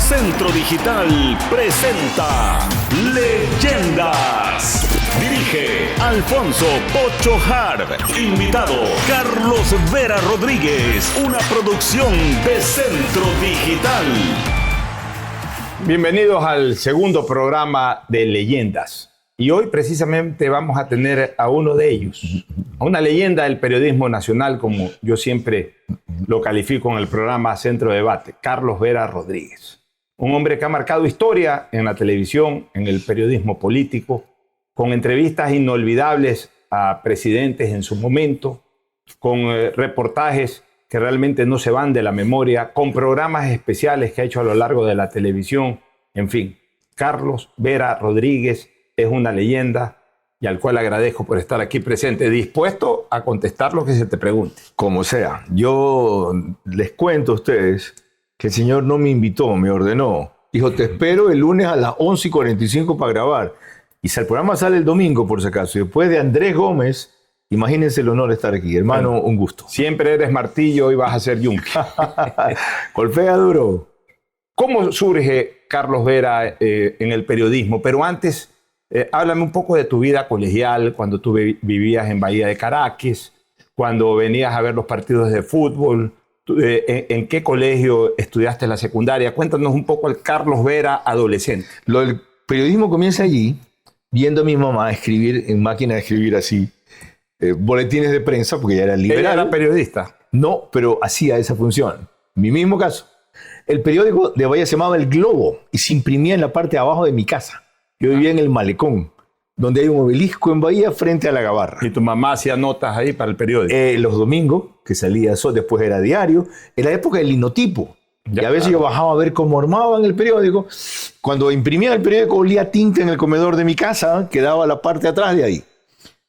Centro Digital presenta Leyendas. Dirige Alfonso Pocho Harb. Invitado Carlos Vera Rodríguez. Una producción de Centro Digital. Bienvenidos al segundo programa de Leyendas. Y hoy precisamente vamos a tener a uno de ellos, a una leyenda del periodismo nacional, como yo siempre lo califico en el programa Centro Debate, Carlos Vera Rodríguez. Un hombre que ha marcado historia en la televisión, en el periodismo político, con entrevistas inolvidables a presidentes en su momento, con reportajes que realmente no se van de la memoria, con programas especiales que ha hecho a lo largo de la televisión. En fin, Carlos Vera Rodríguez es una leyenda y al cual agradezco por estar aquí presente, dispuesto a contestar lo que se te pregunte. Como sea, yo les cuento a ustedes que el señor no me invitó, me ordenó. Dijo, te espero el lunes a las 11:45 para grabar. Y si el programa sale el domingo, por si acaso, y después de Andrés Gómez, imagínense el honor de estar aquí. Hermano, bueno, un gusto. Siempre eres martillo y vas a ser yunque. Golpea duro. ¿Cómo surge Carlos Vera en el periodismo? Pero antes, háblame un poco de tu vida colegial, cuando tú vivías en Bahía de Caracas, cuando venías a ver los partidos de fútbol. ¿En qué colegio estudiaste la secundaria? Cuéntanos un poco el Carlos Vera adolescente. Lo del periodismo comienza allí, viendo a mi mamá escribir en máquina de escribir así, boletines de prensa, porque ella era liberal. ¿Ella era periodista? No, pero hacía esa función. En mi mismo caso. El periódico de Bahía se llamaba El Globo y se imprimía en la parte de abajo de mi casa. Yo vivía en el Malecón, donde hay un obelisco en Bahía frente a la Gabarra. ¿Y tu mamá hacía notas ahí para el periódico? Los domingos, que salía eso, después era diario. En la época del linotipo. Y a veces yo bajaba a ver cómo armaban el periódico. Cuando imprimía el periódico olía tinta en el comedor de mi casa, quedaba la parte de atrás de ahí.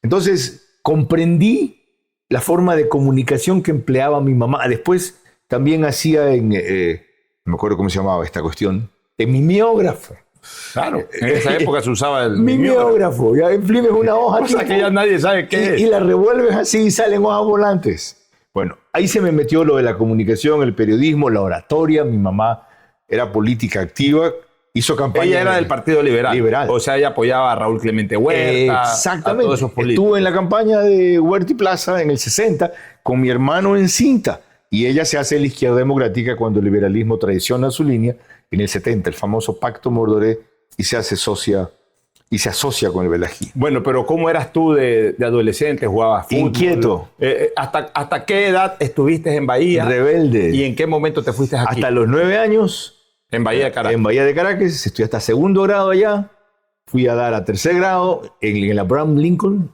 Entonces comprendí la forma de comunicación que empleaba mi mamá. Después también hacía no me acuerdo cómo se llamaba esta cuestión, en mimeógrafo. Claro, en esa época se usaba el mimeógrafo. Ya imprimes una hoja. Cosa que ya nadie sabe qué es. Y la revuelves así y salen hojas volantes. Bueno, ahí se me metió lo de la comunicación, el periodismo, la oratoria. Mi mamá era política activa, hizo campaña. Ella era del Partido Liberal. O sea, ella apoyaba a Raúl Clemente Huerta. Exactamente. A todos esos políticos. Estuve en la campaña de Huerta y Plaza en el 60 con mi hermano en cinta. Y ella se hace la izquierda democrática cuando el liberalismo traiciona su línea en el 70, el famoso Pacto Mordoré, y se asocia con el Velají. Bueno, pero ¿cómo eras tú de adolescente? ¿Jugabas fútbol? Inquieto. ¿Hasta qué edad estuviste en Bahía? Rebelde. ¿Y en qué momento te fuiste aquí? Hasta los 9 años. En Bahía de Caracas. En Bahía de Caracas. Estudié hasta segundo grado allá. Fui a dar a tercer grado en el Abraham Lincoln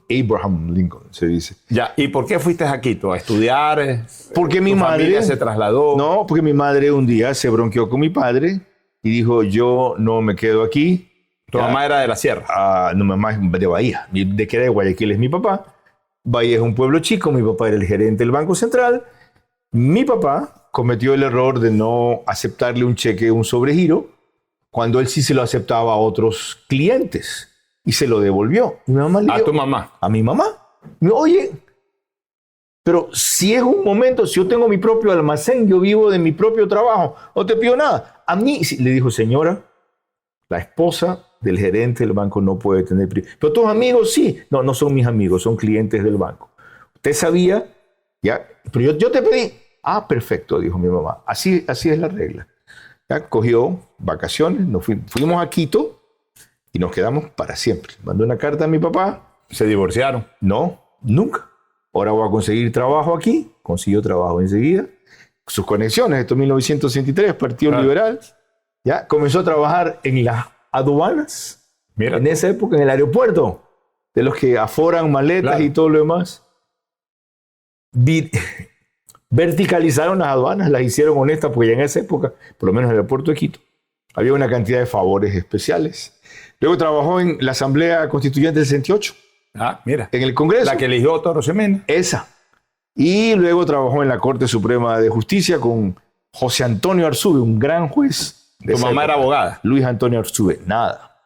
se dice. Ya, ¿y por qué fuiste a Quito? ¿A estudiar? Porque mi madre familia se trasladó. No, porque mi madre un día se bronqueó con mi padre y dijo, yo no me quedo aquí. ¿Tu mamá era de la sierra? No, mamá es de Bahía. De que era de Guayaquil es mi papá. Bahía es un pueblo chico. Mi papá era el gerente del Banco Central. Mi papá cometió el error de no aceptarle un cheque, un sobregiro, cuando él sí se lo aceptaba a otros clientes y se lo devolvió. Mi mamá le dijo, ¿a tu mamá? A mi mamá. Oye, pero si es un momento, si yo tengo mi propio almacén, yo vivo de mi propio trabajo, no te pido nada. A mí, le dijo, señora, la esposa del gerente del banco no puede tener... Pero tus amigos sí. No, no son mis amigos, son clientes del banco. Usted sabía, ya, pero yo te pedí. Ah, perfecto, dijo mi mamá. Así es la regla. Ya cogió vacaciones, fuimos a Quito y nos quedamos para siempre. Mandó una carta a mi papá. ¿Se divorciaron? No, nunca. Ahora voy a conseguir trabajo aquí. Consiguió trabajo enseguida. Sus conexiones, esto es 1963, Partido Liberal. Ya comenzó a trabajar en las aduanas. Mira. En esa época, en el aeropuerto, de los que aforan maletas y todo lo demás. Verticalizaron las aduanas, las hicieron honestas, porque ya en esa época, por lo menos en el aeropuerto de Quito, había una cantidad de favores especiales. Luego trabajó en la Asamblea Constituyente del 68. Ah, mira. En el Congreso. La que eligió Toro Semena. Esa. Y luego trabajó en la Corte Suprema de Justicia con José Antonio Arzube, un gran juez. ¿Tu mamá era abogada? Luis Antonio Arzube, nada.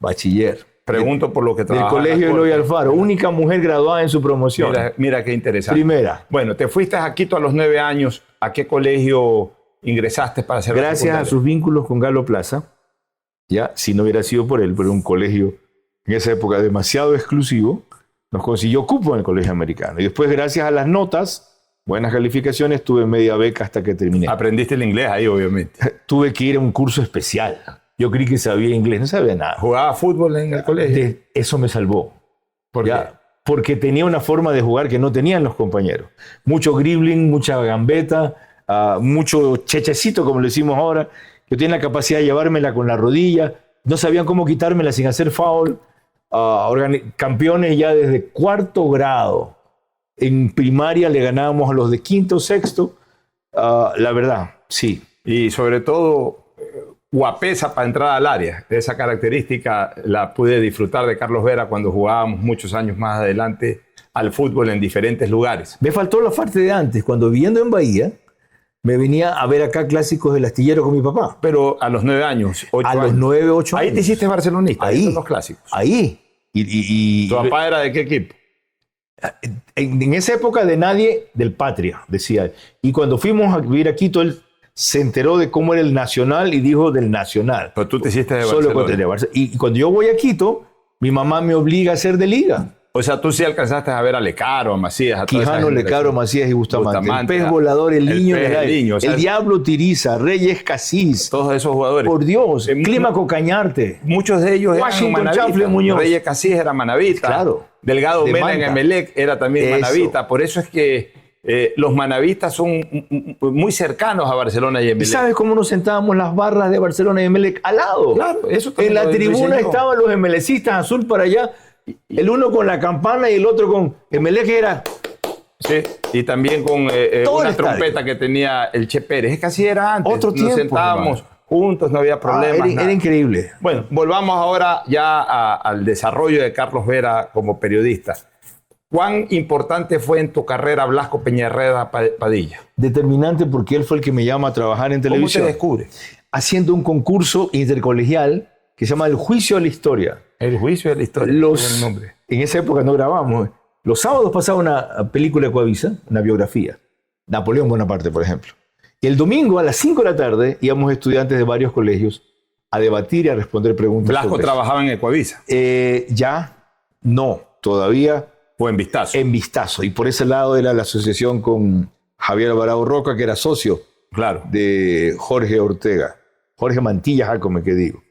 Bachiller. Pregunto por lo que trabajaba. Del Colegio Eloy Alfaro, única mujer graduada en su promoción. Mira qué interesante. Primera. Bueno, te fuiste a Quito a los 9 años. ¿A qué colegio ingresaste para hacer la Gracias a secundaria? sus vínculos con Galo Plaza, ya, si no hubiera sido por él, pero un colegio en esa época demasiado exclusivo, nos consiguió cupo en el colegio americano. Y después, gracias a las notas, buenas calificaciones, tuve media beca hasta que terminé. Aprendiste el inglés ahí, obviamente. Tuve que ir a un curso especial. Yo creí que sabía inglés, no sabía nada. ¿Jugaba fútbol en el colegio? Eso me salvó. ¿Por qué? Ya, porque tenía una forma de jugar que no tenían los compañeros. Mucho dribbling, mucha gambeta, mucho chechecito, como le decimos ahora. Yo tenía la capacidad de llevármela con la rodilla. No sabían cómo quitármela sin hacer foul. Campeones ya desde cuarto grado. En primaria le ganábamos a los de quinto, sexto. La verdad, sí. Y sobre todo, guapesa para entrar al área. Esa característica la pude disfrutar de Carlos Vera cuando jugábamos muchos años más adelante al fútbol en diferentes lugares. Me faltó la parte de antes. Cuando viviendo en Bahía, me venía a ver acá clásicos del astillero con mi papá. Pero a los 9 años, 8 A años. los 9, 8 años. Ahí te hiciste barcelonista. Ahí. Esos son los clásicos. Ahí. Y ¿Tu papá era de qué equipo? en esa época de nadie, del Patria, decía él. Y cuando fuimos a vivir a Quito, él se enteró de cómo era el Nacional y dijo del Nacional. Pero tú te hiciste de Solo Barcelona. de Barcelona. Y cuando yo voy a Quito, mi mamá me obliga a ser de liga. O sea, tú sí alcanzaste a ver a Lecaro, a Macías, a toda esa Quijano, generación. Lecaro, Macías y Bustamante. Bustamante, El pez volador, el niño, pez, el niño, o sea, el diablo Tiriza, Reyes Casís. Todos esos jugadores. Por Dios, En- Clímaco Cañarte. Muchos de ellos Washington eran manavitas. Chanfle Muñoz. Reyes Casís era manavita. Claro. Delgado De Mena en Manta. Emelec era también Eso. manavita. Por eso es que los manavistas son muy cercanos a Barcelona y ¿Y Emelec. sabes cómo nos sentábamos las barras de Barcelona y Emelec al lado? Claro, eso En también la lo hice tribuna yo. estaban los emelecistas azul para allá, el uno con la campana y el otro con Emelec era Sí, y también con Todo una el estadio. trompeta que tenía el Che Pérez. Es que así era antes. Otro Nos tiempo, sentábamos juntos, no había problemas. era nada. increíble. Bueno, volvamos ahora ya al desarrollo de Carlos Vera como periodista. ¿Cuán importante fue en tu carrera Blasco Peñarreda Padilla? Determinante porque él fue el que me llama a trabajar en ¿Cómo te televisión. descubre? Haciendo un concurso intercolegial que se llama El Juicio a la Historia. El juicio de la historia. Los, el nombre. en esa época no grabamos. Los sábados pasaba una película de Coavisa, una biografía. Napoleón Bonaparte, por ejemplo. Y el domingo a las 5 de la tarde íbamos estudiantes de varios colegios a debatir y a responder preguntas. Blasco sobre eso. trabajaba en Ecuavisa Ya no, todavía o en Vistazo. en Vistazo. Y por ese lado era la asociación con Javier Alvarado Roca, que era socio Claro. de Jorge Ortega. Jorge Mantilla Jacome, que digo.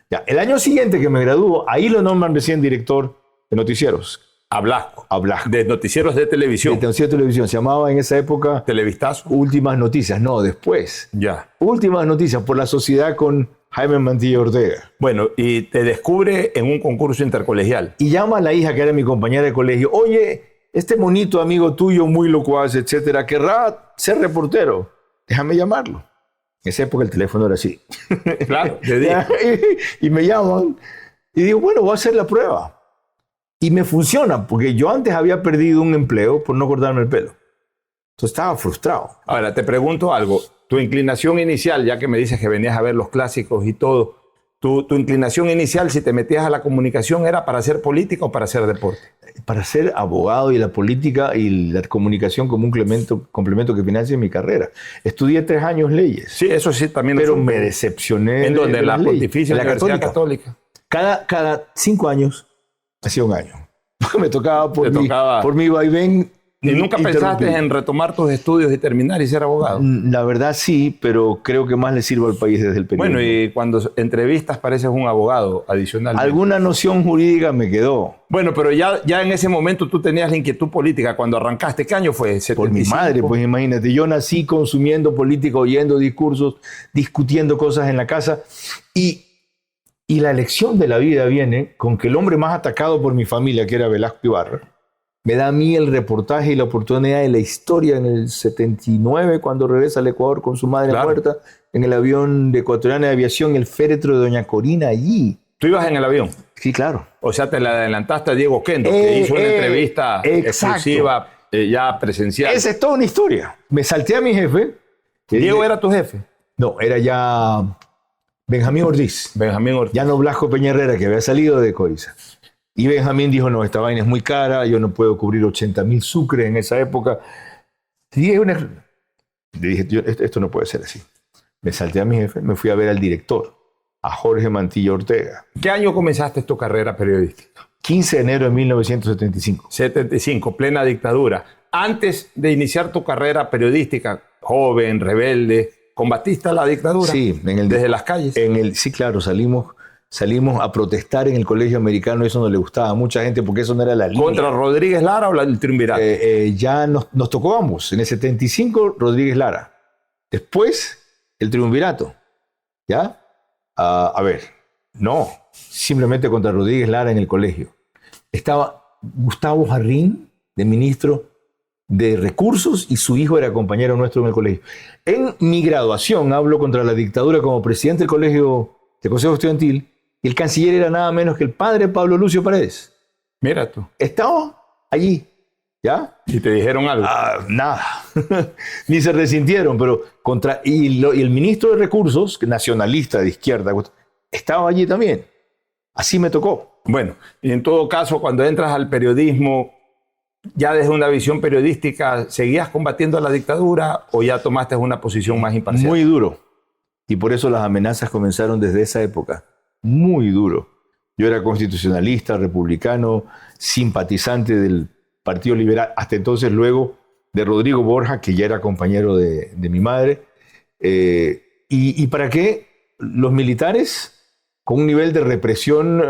Ya, el año siguiente que me graduó, ahí lo nombran recién director de noticieros. A Blasco. A Blasco. De noticieros de televisión. De noticiero de televisión. Se llamaba en esa época Televistazo. Últimas Noticias. No, después. Ya. Últimas Noticias por la sociedad con Jaime Mantilla Ortega. Bueno, y te descubre en un concurso intercolegial. Y llama a la hija, que era mi compañera de colegio. Oye, este monito amigo tuyo, muy locuaz, etcétera, querrá ser reportero. Déjame llamarlo. En esa época el teléfono era así. Claro, te digo. Y me llaman. Y digo, bueno, voy a hacer la prueba. Y me funciona, porque yo antes había perdido un empleo por no cortarme el pelo. Entonces estaba frustrado. Ahora, te pregunto algo. Tu inclinación inicial, ya que me dices que venías a ver los clásicos y todo, tu inclinación inicial, si te metías a la comunicación, ¿era para ser político o para hacer deporte? Para ser abogado y la política y la comunicación como un complemento que financie mi carrera. Estudié 3 años leyes, Sí, eso sí, también lo pero supe. me decepcioné. ¿En dónde? de ¿En la las leyes. Pontificia En la Universidad Católica. Católica? Cada 5 años hacía un año. Me tocaba por, Te tocaba. por mi vaivén. ¿Y nunca pensaste interrumpir. en retomar tus estudios y terminar y ser abogado? La verdad sí, pero creo que más le sirvo al país desde el periodismo. Bueno, y cuando entrevistas pareces un abogado adicional. Alguna noción jurídica me quedó. Bueno, pero ya en ese momento tú tenías la inquietud política cuando arrancaste. ¿Qué año fue? Por mi 75. madre, pues imagínate, yo nací consumiendo política, oyendo discursos, discutiendo cosas en la casa y la lección de la vida viene con que el hombre más atacado por mi familia, que era Velasco Ibarra, me da a mí el reportaje y la oportunidad de la historia en el 79, cuando regresa al Ecuador con su madre Claro. muerta, en el avión de Ecuatoriana de Aviación, el féretro de Doña Corina allí. Tú ibas en el avión. Sí, claro. O sea, te la adelantaste a Diego Kendo, que hizo una entrevista exacto. exclusiva, ya presencial. Esa es toda una historia. Me salté a mi jefe. ¿Diego era tu jefe? No, era ya Benjamín Ortiz. Benjamín Ortiz. Ya no Blasco Peñarrera, que había salido de Coiza. Y Benjamín dijo, no, esta vaina es muy cara, yo no puedo cubrir 80.000 sucres en esa época. Y le dije, esto no puede ser así. Me salté a mi jefe, me fui a ver al director, a Jorge Mantilla Ortega. ¿Qué año comenzaste tu carrera periodística? 15 de enero de 1975. 75, plena dictadura. Antes de iniciar tu carrera periodística, joven, rebelde, ¿combatiste la dictadura? Sí, desde las calles. Sí, claro, salimos a protestar en el colegio americano, eso no le gustaba a mucha gente porque eso no era la línea. ¿Contra Rodríguez Lara o el triunvirato? Ya nos tocó ambos. En el 75, Rodríguez Lara. Después, el triunvirato. ¿Ya? A ver, no, simplemente contra Rodríguez Lara en el colegio. Estaba Gustavo Jarrín, de ministro de Recursos, y su hijo era compañero nuestro en el colegio. En mi graduación hablo contra la dictadura como presidente del colegio, del Consejo Estudiantil, y el canciller era nada menos que el padre Pablo Lucio Paredes. Mira tú. Estaba allí, ¿ya? ¿Y te dijeron algo? Nada. Ni se resintieron, pero y el ministro de Recursos, nacionalista de izquierda, estaba allí también. Así me tocó. Bueno, y en todo caso, cuando entras al periodismo, ya desde una visión periodística, ¿seguías combatiendo la dictadura o ya tomaste una posición más imparcial? Muy duro. Y por eso las amenazas comenzaron desde esa época. Muy duro. Yo era constitucionalista, republicano, simpatizante del Partido Liberal, hasta entonces luego de Rodrigo Borja, que ya era compañero de mi madre. ¿Y para qué? Los militares, con un nivel de represión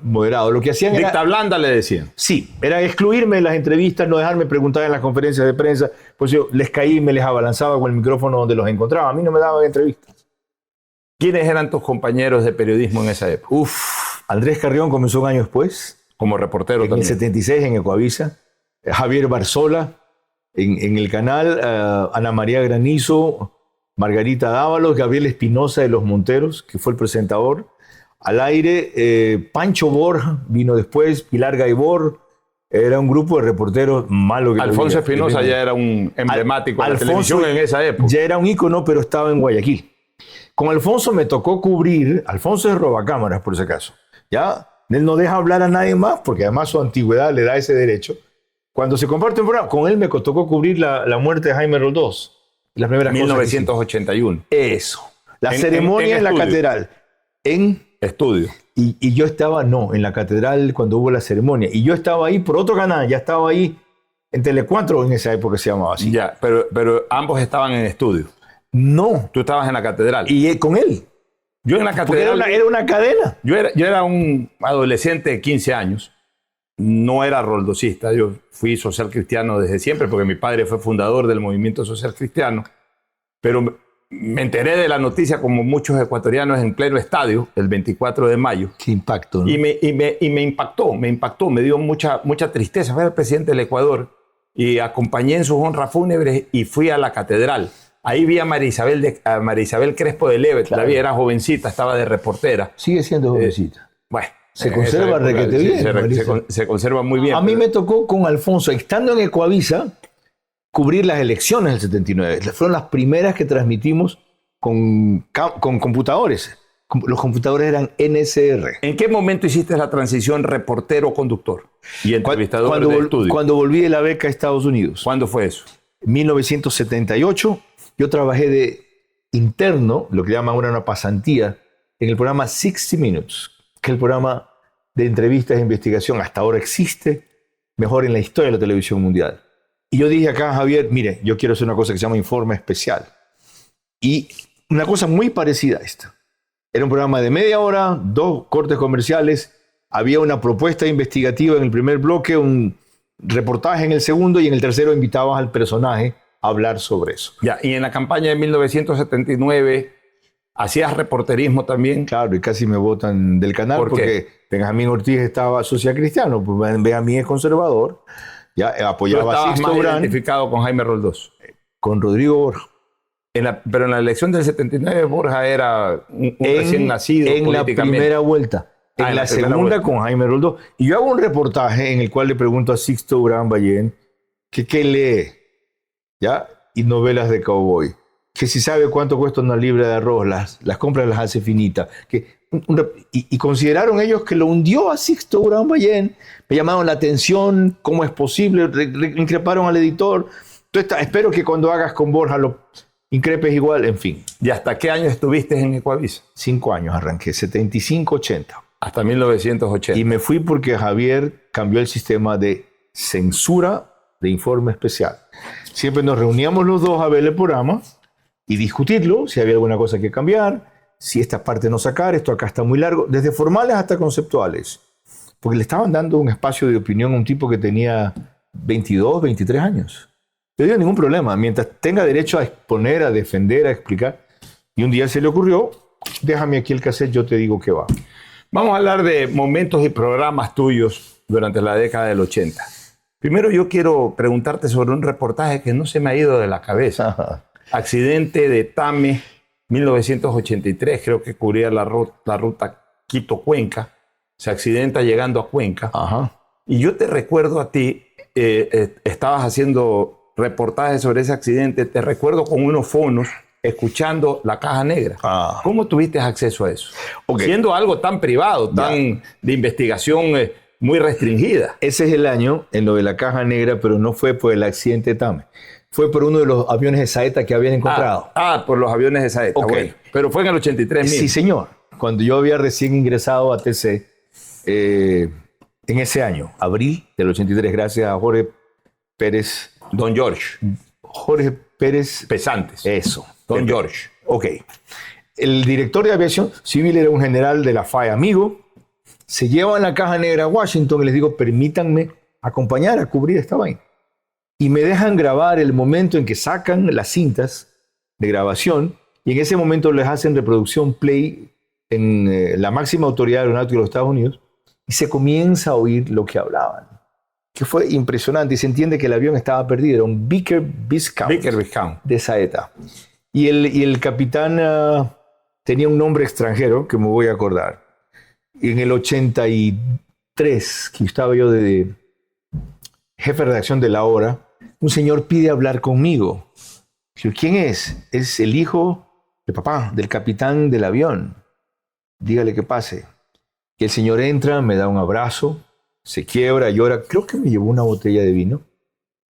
moderado, lo que hacían era... Dicta blanda, le decían. Sí, era excluirme de las entrevistas, no dejarme preguntar en las conferencias de prensa, pues yo les caí, me les abalanzaba con el micrófono donde los encontraba. A mí no me daban entrevistas. ¿Quiénes eran tus compañeros de periodismo en esa época? Andrés Carrión comenzó un año después. Como reportero en también. En el 76 en Ecoavisa. Javier Barzola en el canal. Ana María Granizo, Margarita Dávalos, Gabriel Espinosa de Los Monteros, que fue el presentador. Al aire, Pancho Borja vino después, Pilar Gaibor. Era un grupo de reporteros malo que... Alfonso Espinosa ya era un emblemático de la televisión en esa época. Ya era un ícono, pero estaba en Guayaquil. Con Alfonso me tocó cubrir, Alfonso es robacámaras por ese caso, ¿ya? Él no deja hablar a nadie más porque además su antigüedad le da ese derecho. Cuando se comparte un programa, con él me tocó cubrir la muerte de Jaime Roldós. Las primeras 1981. Eso. La ceremonia en la catedral. En estudio. Y yo estaba, en la catedral cuando hubo la ceremonia. Y yo estaba ahí por otro canal, ya estaba ahí en Tele4 en esa época se llamaba así. Ya, pero ambos estaban en estudio. No. Tú estabas en la catedral. Y con él. Yo en la catedral. Era una cadena. Yo era un adolescente de 15 años. No era roldosista. Yo fui social cristiano desde siempre porque mi padre fue fundador del movimiento social cristiano. Pero me enteré de la noticia como muchos ecuatorianos en pleno estadio el 24 de mayo. Qué impacto, ¿no? Y me impactó. Me dio mucha tristeza. Fui el presidente del Ecuador y acompañé en sus honras fúnebres y fui a la catedral. Ahí vi a María Isabel Crespo de Levet, claro. La vi, era jovencita, estaba de reportera. Sigue siendo jovencita. Bueno. Se conserva requete bien. Se conserva muy bien. A mí me tocó con Alfonso, estando en Ecoavisa, cubrir las elecciones del 79. Fueron las primeras que transmitimos con computadores. Los computadores eran NSR. ¿En qué momento hiciste la transición reportero-conductor y entrevistador de estudio? Cuando volví de la beca a Estados Unidos. ¿Cuándo fue eso? 1978. Yo trabajé de interno, lo que llaman ahora una pasantía, en el programa 60 Minutes, que es el programa de entrevistas e investigación. Hasta ahora existe, mejor en la historia de la televisión mundial. Y yo dije acá a Javier, mire, yo quiero hacer una cosa que se llama Informe Especial. Y una cosa muy parecida a esta. Era un programa de media hora, 2 cortes comerciales, había una propuesta investigativa en el primer bloque, un reportaje en el segundo y en el tercero invitabas al personaje a hablar sobre eso. Ya, y en la campaña de 1979, ¿hacías reporterismo también? Claro, y casi me botan del canal porque Benjamín Ortiz estaba social cristiano, pues Benjamín es conservador, ya apoyaba a Sixto Durán. Identificado con Jaime Roldós. Con Rodrigo Borja. Pero en la elección del 79 Borja era un recién nacido en la primera vuelta. En la segunda con Jaime Roldós. Y yo hago un reportaje en el cual le pregunto a Sixto Durán Ballén que qué lee, ¿ya? Y novelas de cowboy. Que si sabe cuánto cuesta una libra de arroz, las compras las hace finitas. Y consideraron ellos que lo hundió a Sixto Durán Ballén. Me llamaron la atención, cómo es posible, increparon al editor. Entonces, espero que cuando hagas con Borja Increpes igual, en fin. ¿Y hasta qué año estuviste en Ecuavisa? 5 años arranqué, 75, 80. Hasta 1980. Y me fui porque Javier cambió el sistema de censura de informe especial. Siempre nos reuníamos los dos a ver el programa y discutirlo, si había alguna cosa que cambiar, si esta parte no sacar, esto acá está muy largo, desde formales hasta conceptuales. Porque le estaban dando un espacio de opinión a un tipo que tenía 22, 23 años. No dio ningún problema, mientras tenga derecho a exponer, a defender, a explicar. Y un día se le ocurrió, déjame aquí el cassette, yo te digo qué va. Vamos a hablar de momentos y programas tuyos durante la década del 80. Primero yo quiero preguntarte sobre un reportaje que no se me ha ido de la cabeza. Accidente de Tame, 1983, creo que cubría la ruta Quito-Cuenca. Se accidenta llegando a Cuenca. Ajá. Y yo te recuerdo a ti, estabas haciendo reportajes sobre ese accidente, te recuerdo con unos fonos escuchando La Caja Negra. ¿Cómo tuviste acceso a eso? Okay. Siendo algo tan privado, tan de investigación muy restringida. Ese es el año en lo de La Caja Negra, pero no fue por el accidente de Tame. Fue por uno de los aviones de Saeta que habían encontrado. Por los aviones de Saeta. Okay. Bueno, pero fue en el 83 mismo. Sí, señor. Cuando yo había recién ingresado a TC, en ese año, abril del 83, gracias a Jorge Pérez. Don George. Jorge Pérez. Pesantes. Eso. Don George. Ok. El director de aviación civil era un general de la FAE, amigo. Se llevan La Caja Negra a Washington y les digo, permítanme acompañar a cubrir esta vaina. Y me dejan grabar el momento en que sacan las cintas de grabación y en ese momento les hacen reproducción play en la máxima autoridad aeronáutica de los Estados Unidos y se comienza a oír lo que hablaban. Que fue impresionante y se entiende que el avión estaba perdido. Era un Vickers Viscount de Saeta. Y el capitán tenía un nombre extranjero que me voy a acordar. Y en el 83, que estaba yo de jefe de redacción de La Hora, un señor pide hablar conmigo. Digo, ¿quién es? Es el hijo de papá, del capitán del avión. Dígale que pase. Y el señor entra, me da un abrazo, se quiebra, llora. Creo que me llevó una botella de vino.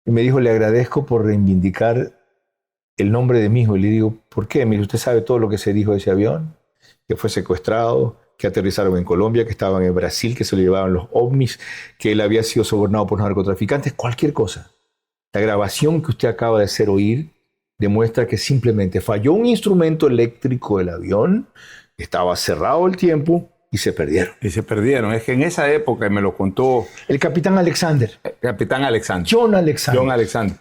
Y me dijo, le agradezco por reivindicar el nombre de mi hijo. Y le digo, ¿por qué? Mire, usted sabe todo lo que se dijo de ese avión, que fue secuestrado, que aterrizaron en Colombia, que estaban en Brasil, que se lo llevaban los ovnis, que él había sido sobornado por narcotraficantes, cualquier cosa. La grabación que usted acaba de hacer oír demuestra que simplemente falló un instrumento eléctrico del avión, estaba cerrado el tiempo y se perdieron. Y se perdieron. Es que en esa época, me lo contó el capitán Alexander. Capitán Alexander. John Alexander. John Alexander.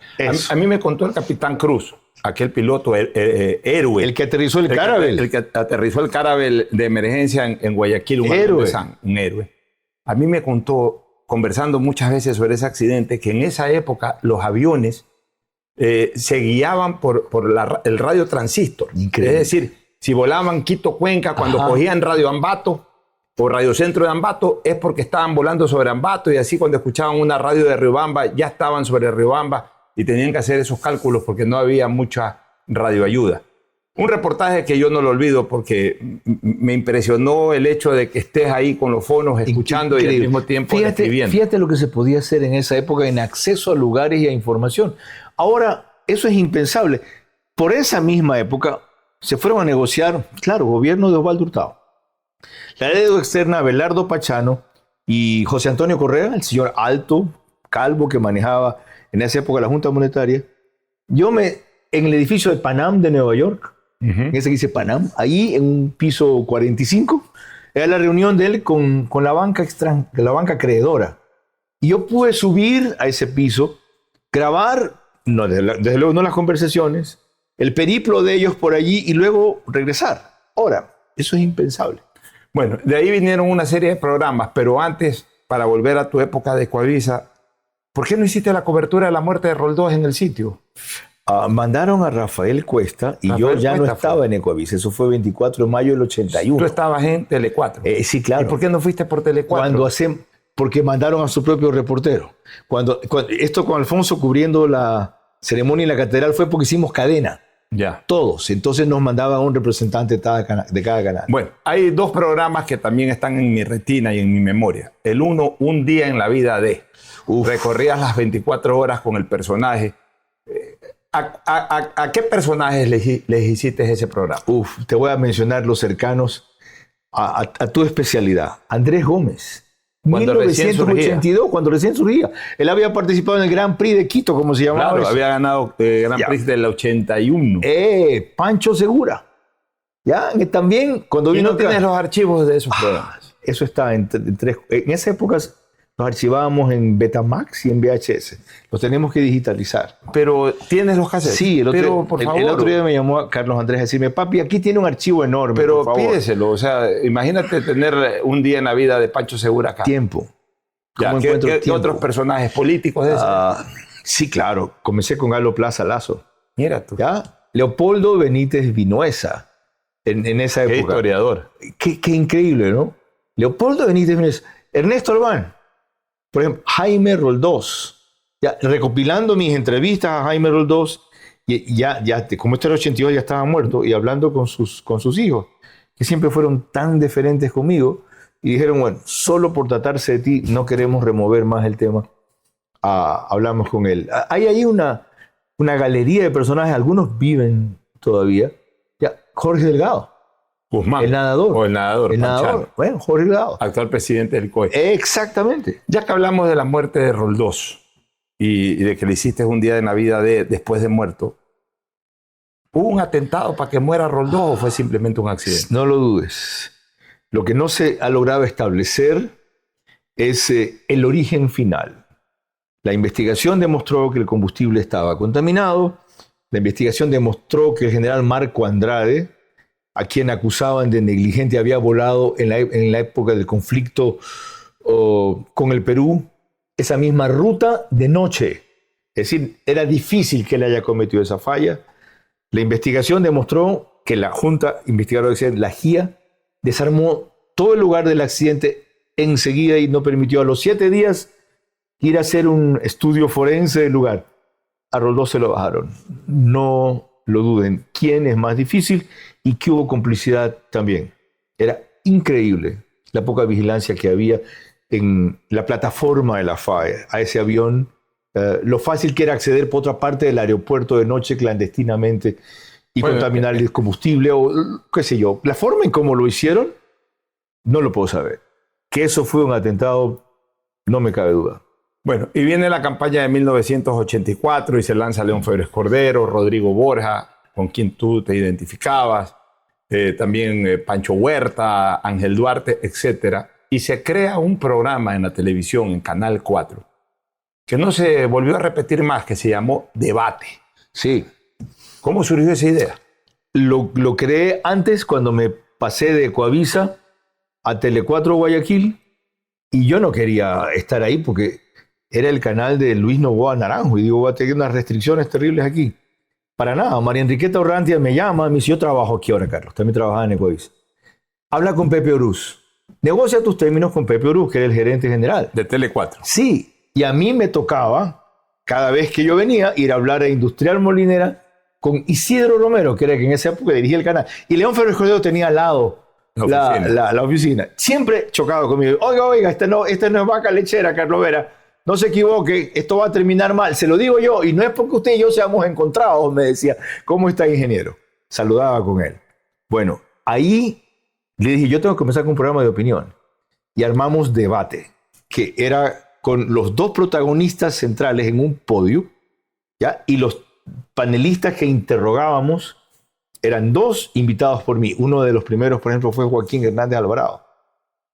A mí me contó el capitán Cruz, aquel piloto héroe. El que aterrizó el Caravelle. El que aterrizó el Caravelle de emergencia en Guayaquil. Un héroe. A mí me contó, conversando muchas veces sobre ese accidente, que en esa época los aviones se guiaban por el radio transistor. Increíble. Es decir, si volaban Quito-Cuenca, cuando cogían Radio Ambato o Radio Centro de Ambato, es porque estaban volando sobre Ambato, y así cuando escuchaban una radio de Riobamba, ya estaban sobre Riobamba y tenían que hacer esos cálculos porque no había mucha radioayuda. Un reportaje que yo no lo olvido porque me impresionó el hecho de que estés ahí con los fonos escuchando y al mismo tiempo escribiendo. Fíjate lo que se podía hacer en esa época en acceso a lugares y a información. Ahora, eso es impensable. Por esa misma época se fueron a negociar, claro, gobierno de Osvaldo Hurtado, la ley externa Abelardo Pachano y José Antonio Correa, el señor alto, calvo, que manejaba en esa época la Junta Monetaria. En el edificio de Panam de Nueva York, en ese que dice Panam, ahí en un piso 45, era la reunión de él con la banca acreedora. Y yo pude subir a ese piso, grabar, no, desde luego no las conversaciones, el periplo de ellos por allí y luego regresar. Ahora, eso es impensable. Bueno, de ahí vinieron una serie de programas, pero antes, para volver a tu época de Ecuavisa, ¿por qué no hiciste la cobertura de la muerte de Roldós en el sitio? Mandaron a Rafael Cuesta y yo ya no estaba en Ecuavisa. Eso fue 24 de mayo del 81. Tú estabas en Tele 4. Sí, claro. ¿Y por qué no fuiste por Tele 4? Porque mandaron a su propio reportero. Esto con Alfonso cubriendo la ceremonia en la catedral fue porque hicimos cadena. Ya. Todos. Entonces nos mandaban un representante de cada canal. Bueno, hay dos programas que también están en mi retina y en mi memoria. El uno, Un día en la vida de. Recorrías las 24 horas con el personaje. ¿A qué personajes les hiciste ese programa? Uf, te voy a mencionar los cercanos a tu especialidad. Andrés Gómez. Cuando 1982, cuando recién surgía. Él había participado en el Gran Prix de Quito, como se llamaba. Claro, eso. había ganado Gran Prix del 81. Pancho Segura. Ya, también cuando ¿Y vino no tienes los archivos de esos programas? Eso está en tres. En esa época los archivábamos en Betamax y en VHS. Los tenemos que digitalizar. Pero tienes los cassettes. Sí, por favor. El otro día me llamó Carlos Andrés a decirme, papi, aquí tiene un archivo enorme. Pero por favor. pídeselo. O sea, imagínate tener un día en la vida de Pancho Segura acá. Tiempo. Ya, ¿Cómo ¿qué encuentro qué tiempo? otros personajes políticos de ese? Sí, claro. Comencé con Galo Plaza Lazo. Mira tú. ¿Ya? Leopoldo Benítez Vinuesa. En esa época. Qué historiador. Qué increíble, ¿no? Leopoldo Benítez Vinuesa. Ernesto Albán. Por ejemplo, Jaime Roldós. Ya, recopilando mis entrevistas a Jaime Roldós, y como este era 82 ya estaba muerto, y hablando con sus hijos, que siempre fueron tan deferentes conmigo, y dijeron, bueno, solo por tratarse de ti no queremos remover más el tema. Hablamos con él. Hay ahí una galería de personajes, algunos viven todavía. Ya, Jorge Delgado. Guzmán. El nadador. O el nadador. El Panchano, nadador. Bueno, Jorge Delgado. actual presidente del COE. Exactamente. Ya que hablamos de la muerte de Roldós y de que le hiciste un día de Navidad después de muerto, ¿hubo un atentado para que muera Roldós o fue simplemente un accidente? No lo dudes. Lo que no se ha logrado establecer es el origen final. La investigación demostró que el combustible estaba contaminado. La investigación demostró que el general Marco Andrade, a quien acusaban de negligente, había volado en la época del conflicto con el Perú esa misma ruta de noche. Es decir, era difícil que él haya cometido esa falla. La investigación demostró que la Junta Investigadora de Accidentes, la JIA, desarmó todo el lugar del accidente enseguida y no permitió a los 7 días ir a hacer un estudio forense del lugar. A Roldós se lo bajaron. No lo duden. ¿Quién es más difícil? Y que hubo complicidad también. Era increíble la poca vigilancia que había en la plataforma de la FAE, a ese avión, lo fácil que era acceder por otra parte del aeropuerto de noche clandestinamente y contaminar el combustible o qué sé yo. La forma en cómo lo hicieron, no lo puedo saber. Que eso fue un atentado, no me cabe duda. Bueno, y viene la campaña de 1984 y se lanza León Febres Cordero, Rodrigo Borja, con quien tú te identificabas, también Pancho Huerta, Ángel Duarte, etc. Y se crea un programa en la televisión, en Canal 4, que no se volvió a repetir más, que se llamó Debate. Sí. ¿Cómo surgió esa idea? Lo creé antes cuando me pasé de Coavisa a Tele4 Guayaquil y yo no quería estar ahí porque era el canal de Luis Novoa Naranjo y digo, voy a tener unas restricciones terribles aquí. Para nada, María Enriqueta Orrantia me llama, me dice, yo trabajo aquí ahora, Carlos, también trabajaba en Ecoavisa. Habla con Pepe Oruz. Negocia tus términos con Pepe Oruz, que era el gerente general. De Tele4. Sí, y a mí me tocaba, cada vez que yo venía, ir a hablar a Industrial Molinera con Isidro Romero, que era que en esa época dirigía el canal. Y León Febres Cordero tenía al lado la oficina. Siempre chocado conmigo. Oiga, esta no es vaca lechera, Carlos Vera. No se equivoque, esto va a terminar mal. Se lo digo yo, y no es porque usted y yo seamos encontrados, me decía. ¿Cómo está, ingeniero? Saludaba con él. Bueno, ahí le dije, yo tengo que comenzar con un programa de opinión. Y armamos Debate, que era con los dos protagonistas centrales en un podio, ¿ya? Y los panelistas que interrogábamos eran 2 invitados por mí. Uno de los primeros, por ejemplo, fue Joaquín Hernández Alvarado.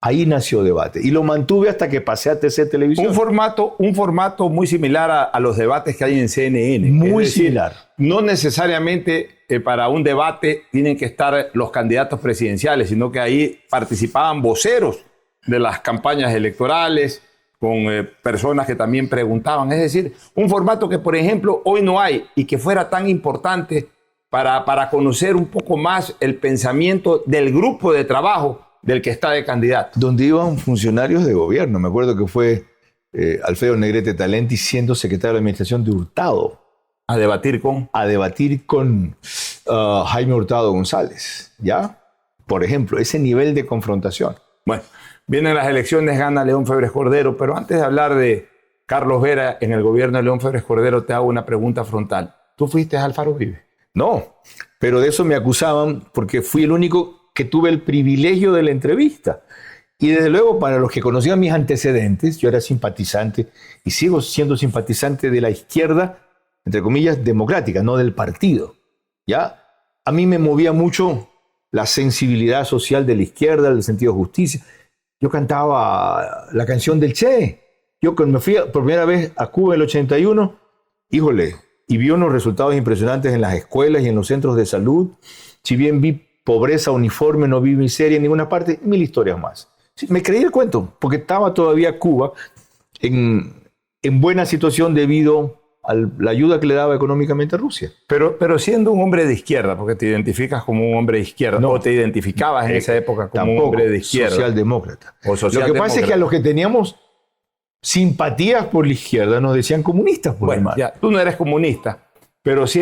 Ahí nació Debate. Y lo mantuve hasta que pasé a TC Televisión. Un formato muy similar a los debates que hay en CNN. Muy similar. No necesariamente para un debate tienen que estar los candidatos presidenciales, sino que ahí participaban voceros de las campañas electorales, con personas que también preguntaban. Es decir, un formato que, por ejemplo, hoy no hay y que fuera tan importante para conocer un poco más el pensamiento del grupo de trabajo del que está de candidato. Donde iban funcionarios de gobierno. Me acuerdo que fue Alfredo Negrete Talenti siendo secretario de Administración de Hurtado. A debatir con Jaime Hurtado González. ¿Ya? Por ejemplo, ese nivel de confrontación. Bueno, vienen las elecciones, gana León Febres Cordero, pero antes de hablar de Carlos Vera en el gobierno de León Febres Cordero, te hago una pregunta frontal. tú fuiste a Alfaro Vive. No, pero de eso me acusaban porque fui el único que tuve el privilegio de la entrevista. Y desde luego, para los que conocían mis antecedentes, yo era simpatizante y sigo siendo simpatizante de la izquierda, entre comillas, democrática, no del partido. ¿Ya? A mí me movía mucho la sensibilidad social de la izquierda, el sentido de justicia. Yo cantaba la canción del Che. Yo cuando me fui por primera vez a Cuba en el 81, híjole, y vi unos resultados impresionantes en las escuelas y en los centros de salud. Si bien vi pobreza uniforme, no vi miseria en ninguna parte, 1000 historias más. Sí, me creí el cuento, porque estaba todavía Cuba en buena situación debido a la ayuda que le daba económicamente a Rusia. Pero siendo un hombre de izquierda, porque te identificas como un hombre de izquierda, no, o te identificabas en esa época como un hombre de izquierda. Socialdemócrata. O socialdemócrata. Lo que pasa es que a los que teníamos simpatías por la izquierda nos decían comunistas. Bueno, ya, tú no eres comunista, pero sí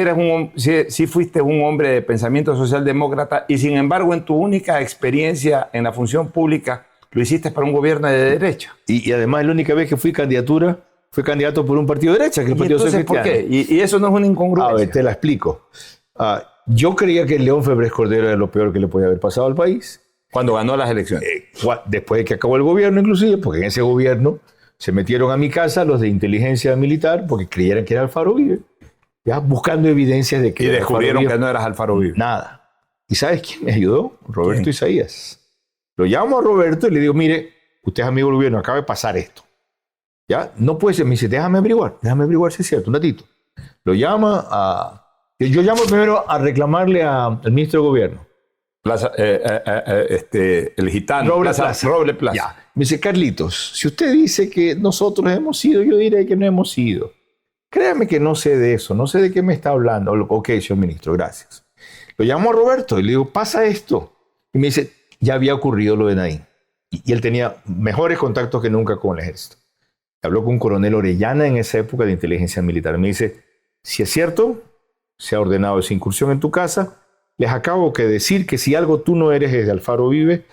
fuiste un hombre de pensamiento socialdemócrata y sin embargo en tu única experiencia en la función pública lo hiciste para un gobierno de derecha. Y además la única vez que fui candidato por un partido de derecha, que es el Partido Social Cristiano. ¿Por qué? Y eso no es una incongruencia. A ver, te la explico. Yo creía que León Febres Cordero era lo peor que le podía haber pasado al país. Cuando ganó las elecciones. Después de que acabó el gobierno, inclusive, porque en ese gobierno se metieron a mi casa los de inteligencia militar porque creyeran que era Alfaro Vive, ya buscando evidencias de que... Y descubrieron que no eras Alfaro Vive. Nada. ¿Y sabes quién me ayudó? Roberto Isaías. Lo llamo a Roberto y le digo, mire, usted es amigo del gobierno, acaba de pasar esto. ¿Ya? No puede ser. Me dice, déjame averiguar si es cierto, un ratito. Lo llama a... Yo llamo primero a reclamarle al ministro de Gobierno. El gitano. Roble Plaza. Ya. Me dice, Carlitos, si usted dice que nosotros hemos ido, yo diré que no hemos ido. Créame que no sé de eso, no sé de qué me está hablando. Ok, señor ministro, gracias. Lo llamo a Roberto y le digo, pasa esto. Y me dice, ya había ocurrido lo de Naín. Y él tenía mejores contactos que nunca con el ejército. Habló con un coronel Orellana en esa época de inteligencia militar. Me dice, si es cierto, se ha ordenado esa incursión en tu casa, les acabo de decir que si algo tú no eres de Alfaro Vive,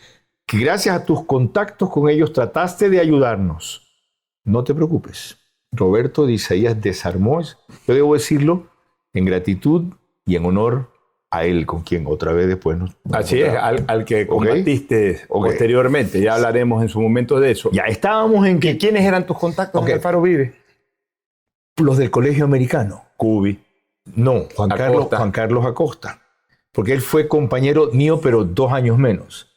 que gracias a tus contactos con ellos trataste de ayudarnos. No te preocupes. Roberto de Isaías desarmó eso. Yo debo decirlo en gratitud y en honor a él, con quien otra vez después nos... Así es, al que combatiste posteriormente. Ya hablaremos en su momento de eso. Ya estábamos en que... ¿Quiénes eran tus contactos en Alfaro Vive? Los del Colegio Americano. Cubi. No, Juan Carlos Acosta. Porque él fue compañero mío, pero 2 años menos.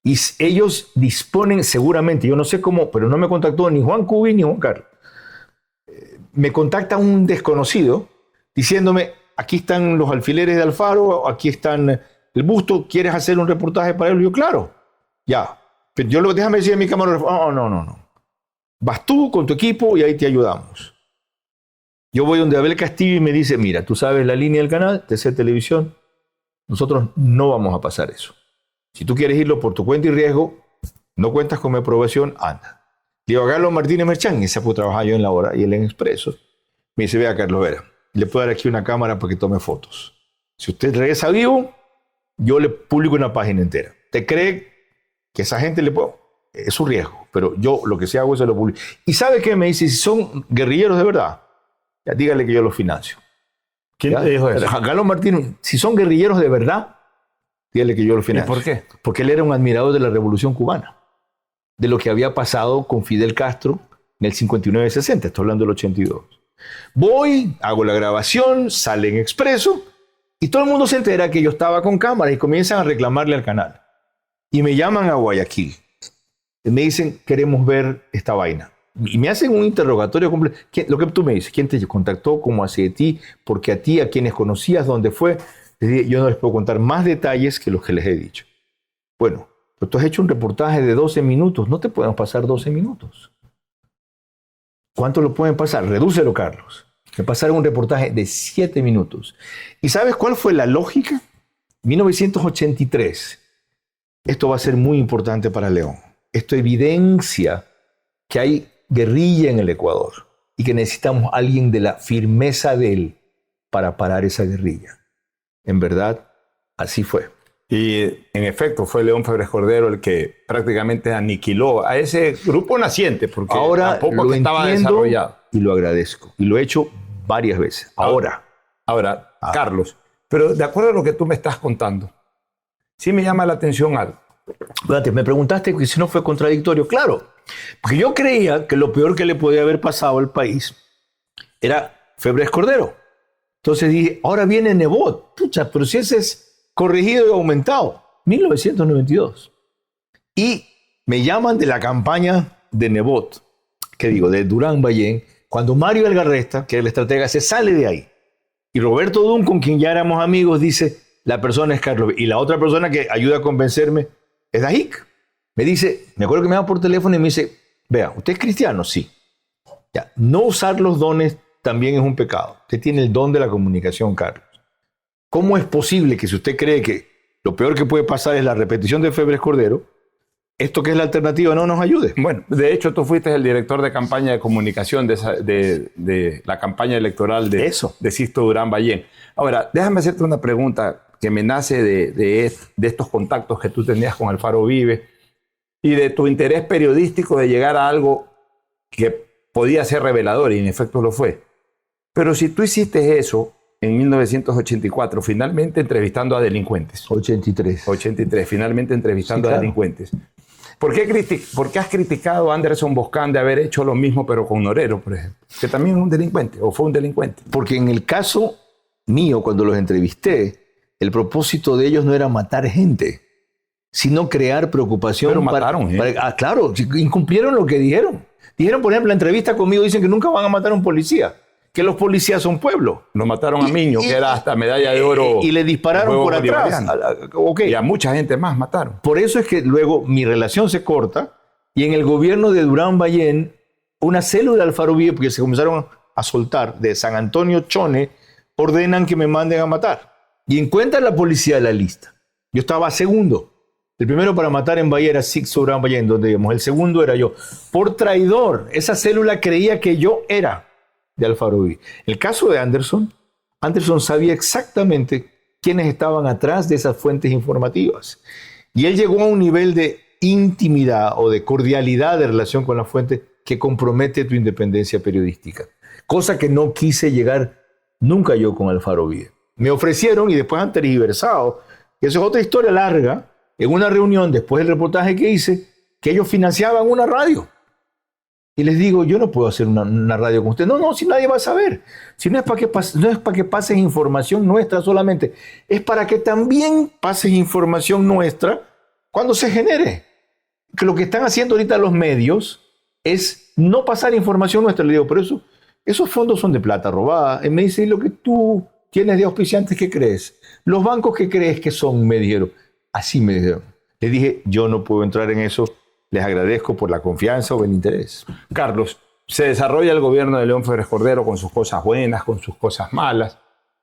Y ellos disponen seguramente, yo no sé cómo, pero no me contactó ni Juan Cubi ni Juan Carlos. Me contacta un desconocido diciéndome, aquí están los alfileres de Alfaro, aquí están el busto, ¿quieres hacer un reportaje para él? Y yo, claro, ya. Pero déjame decir a mi camarógrafo, no. Vas tú con tu equipo y ahí te ayudamos. Yo voy donde Abel Castillo y me dice, mira, tú sabes la línea del canal, TC Televisión, nosotros no vamos a pasar eso. Si tú quieres irlo por tu cuenta y riesgo, no cuentas con mi aprobación, anda. Le digo a Carlos Martínez Merchán, ese fue trabajar yo en La Hora y él en Expreso. Me dice, vea Carlos Vera, le puedo dar aquí una cámara para que tome fotos. Si usted regresa vivo, yo le publico una página entera. ¿Te cree que esa gente le puedo? Es su riesgo, pero yo lo que sí hago es se lo publico. ¿Y sabe qué me dice? Si son guerrilleros de verdad, ya dígale que yo los financio. ¿Quién te dijo eso? Carlos Martínez, si son guerrilleros de verdad, dígale que yo los financio. ¿Y por qué? Porque él era un admirador de la Revolución Cubana, de lo que había pasado con Fidel Castro en el 59-60, estoy hablando del 82. Voy, hago la grabación, sale en Expreso y todo el mundo se entera que yo estaba con cámara y comienzan a reclamarle al canal. Y me llaman a Guayaquil. Y me dicen, queremos ver esta vaina. Y me hacen un interrogatorio completo. Lo que tú me dices, ¿quién te contactó? ¿Cómo hace de ti? Porque a ti, a quienes conocías, ¿dónde fue? Les dije, yo no les puedo contar más detalles que los que les he dicho. Bueno, pero tú has hecho un reportaje de 12 minutos. No te podemos pasar 12 minutos. ¿Cuánto lo pueden pasar? Redúcelo, Carlos. Me pasaron un reportaje de 7 minutos. ¿Y sabes cuál fue la lógica? 1983. Esto va a ser muy importante para León. Esto evidencia que hay guerrilla en el Ecuador y que necesitamos a alguien de la firmeza de él para parar esa guerrilla. En verdad, así fue. Y en efecto fue León Febres Cordero el que prácticamente aniquiló a ese grupo naciente, porque ahora tampoco lo estaba entiendo desarrollado. Y lo agradezco. Y lo he hecho varias veces. Ahora, Ahora, Carlos, pero de acuerdo a lo que tú me estás contando, sí me llama la atención algo. Espérate, me preguntaste que si no fue contradictorio. Claro, porque yo creía que lo peor que le podía haber pasado al país era Febres Cordero. Entonces dije, ahora viene Nebot. Pucha, pero si ese es corregido y aumentado. 1992. Y me llaman de la campaña de Nebot, que digo, de Durán Ballén, cuando Mario Algarresta, que era el estratega, se sale de ahí. Y Roberto Dun, con quien ya éramos amigos, dice, la persona es Carlos. Y la otra persona que ayuda a convencerme es Dajic. Me dice, me acuerdo que me llama por teléfono y me dice, vea, ¿usted es cristiano? Sí. Ya, no usar los dones también es un pecado. Usted tiene el don de la comunicación, Carlos. ¿Cómo es posible que si usted cree que lo peor que puede pasar es la repetición de Febres Cordero, esto que es la alternativa no nos ayude? Bueno, de hecho tú fuiste el director de campaña de comunicación de la campaña electoral de Sisto Durán Ballén. Ahora, déjame hacerte una pregunta que me nace de estos contactos que tú tenías con Alfaro Vive y de tu interés periodístico de llegar a algo que podía ser revelador y en efecto lo fue. Pero si tú hiciste eso en 1984, finalmente entrevistando a delincuentes. 83, finalmente entrevistando a delincuentes. ¿Por qué has criticado a Anderson Boscan de haber hecho lo mismo pero con Norero, por ejemplo? Que también es un delincuente, o fue un delincuente. Porque en el caso mío, cuando los entrevisté, el propósito de ellos no era matar gente, sino crear preocupación. Pero mataron gente. Claro, incumplieron lo que dijeron. Dijeron, por ejemplo, en la entrevista conmigo, dicen que nunca van a matar a un policía, que los policías son pueblo. Lo mataron a Miño, que era hasta medalla de oro. Y le dispararon por atrás. Y a mucha gente más mataron. Por eso es que luego mi relación se corta y en el gobierno de Durán Ballén, una célula de Alfaro Vive, porque se comenzaron a soltar de San Antonio Chone, ordenan que me manden a matar. Y encuentran la policía de la lista. Yo estaba segundo. El primero para matar en Bahía era Sixto Durán Ballén, donde digamos, el segundo era yo. Por traidor, esa célula creía que yo era de Alfaro Vive. El caso de Anderson sabía exactamente quiénes estaban atrás de esas fuentes informativas. Y él llegó a un nivel de intimidad o de cordialidad de relación con la fuente que compromete tu independencia periodística. Cosa que no quise llegar nunca yo con Alfaro Vive. Me ofrecieron y después han tergiversado. Y eso es otra historia larga. En una reunión, después del reportaje que hice, que ellos financiaban una radio. Y les digo, yo no puedo hacer una radio con usted. No, si nadie va a saber. Si no es para que pases información nuestra solamente. Es para que también pases información nuestra cuando se genere. Que lo que están haciendo ahorita los medios es no pasar información nuestra. Le digo, pero esos fondos son de plata robada. Y me dice, ¿y lo que tú tienes de auspiciantes, qué crees? Los bancos, ¿qué crees que son? Me dijeron. Así me dijeron. Le dije, yo no puedo entrar en eso. Les agradezco por la confianza o el interés. Carlos, se desarrolla el gobierno de León Febres Cordero con sus cosas buenas, con sus cosas malas.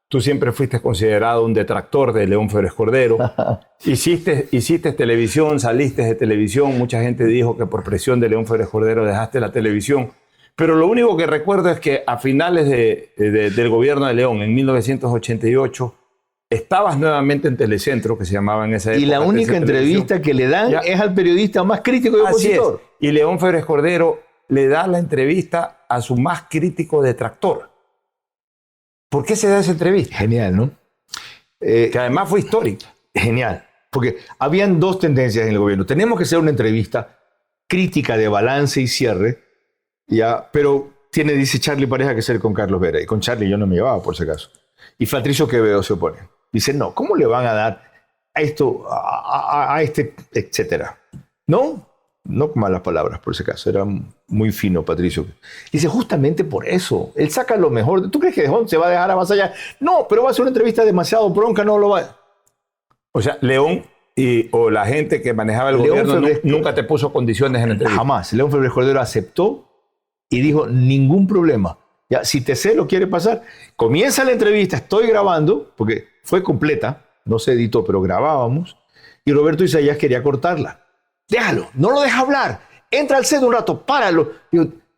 Tú siempre fuiste considerado un detractor de León Febres Cordero. Hiciste televisión, saliste de televisión. Mucha gente dijo que por presión de León Febres Cordero dejaste la televisión. Pero lo único que recuerdo es que a finales del gobierno de León, en 1988, estabas nuevamente en Telecentro, que se llamaba en esa época. Y la única entrevista que le dan es al periodista más crítico y opositor. Y León Febres Cordero le da la entrevista a su más crítico detractor. ¿Por qué se da esa entrevista? Genial, ¿no? Que además fue histórica. Genial. Porque habían dos tendencias en el gobierno. Tenemos que hacer una entrevista crítica de balance y cierre, ya, pero dice Charlie Pareja, que ser con Carlos Vera. Y con Charlie yo no me llevaba, por si acaso. Y Patricio Quevedo se opone. Dice, no, ¿cómo le van a dar a esto, a este, etcétera? No con malas palabras, por ese caso. Era muy fino, Patricio. Dice, justamente por eso. Él saca lo mejor. ¿Tú crees que León se va a dejar avasallar? No, pero va a ser una entrevista demasiado bronca, no lo va. O sea, León o la gente que manejaba el gobierno nunca te puso condiciones en la entrevista. Jamás. León Febres Cordero aceptó y dijo, ningún problema. Ya, si TC lo quiere pasar, comienza la entrevista, estoy grabando, porque fue completa, no se editó, pero grabábamos, y Roberto Isaías quería cortarla. Déjalo, no lo deja hablar, entra al set un rato, páralo.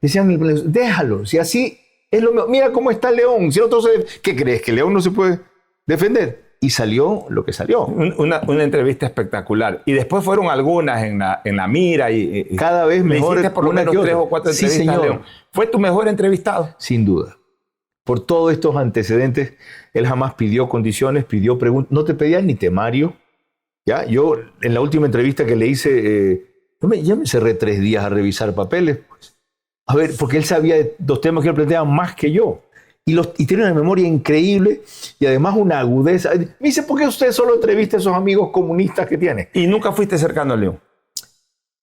Decían, déjalo, si así es lo mismo. Mira cómo está León, si otro ¿qué crees? ¿Que León no se puede defender? Y salió lo que salió. Una entrevista espectacular. Y después fueron algunas en la mira. Y cada vez mejor. Hiciste por lo menos 3 o 4 entrevistas, sí, señor. León. ¿Fue tu mejor entrevistado? Sin duda. por todos estos antecedentes, él jamás pidió condiciones, pidió preguntas, no te pedía ni temario. ¿Ya? Yo, en la última entrevista que le hice, ya me cerré 3 días a revisar papeles. Pues. A ver, porque él sabía de los temas que él planteaba más que yo. Y tiene una memoria increíble y además una agudeza. Me dice, ¿por qué usted solo entrevista a esos amigos comunistas que tiene? ¿Y nunca fuiste cercano a León?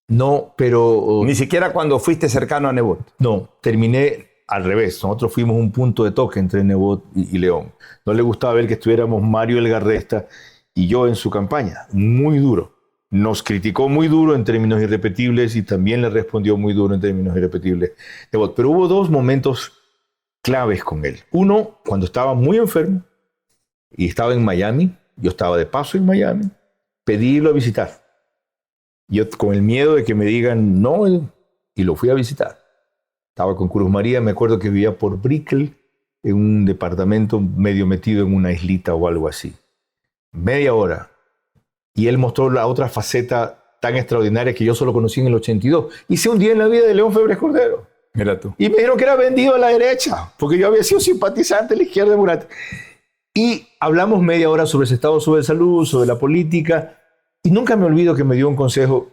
No, pero... Ni siquiera cuando fuiste cercano a Nebot. No, terminé al revés. Nosotros fuimos un punto de toque entre Nebot y León. No le gustaba ver que estuviéramos Mario Elgarresta y yo en su campaña. Muy duro. Nos criticó muy duro en términos irrepetibles y también le respondió muy duro en términos irrepetibles Nebot. Pero hubo 2 momentos claves con él. Uno, cuando estaba muy enfermo y estaba en Miami, yo estaba de paso en Miami, pedí irlo a visitar. Yo con el miedo de que me digan no, y lo fui a visitar. Estaba con Cruz María, me acuerdo que vivía por Brickell, en un departamento medio metido en una islita o algo así. Media hora. Y él mostró la otra faceta tan extraordinaria que yo solo conocí en el 82. Hice un día en la vida de León Febres Cordero. Mira tú. Y me dijeron que era vendido a la derecha, porque yo había sido simpatizante de la izquierda de Murat. Y hablamos media hora sobre ese estado, sobre salud, sobre la política. Y nunca me olvido que me dio un consejo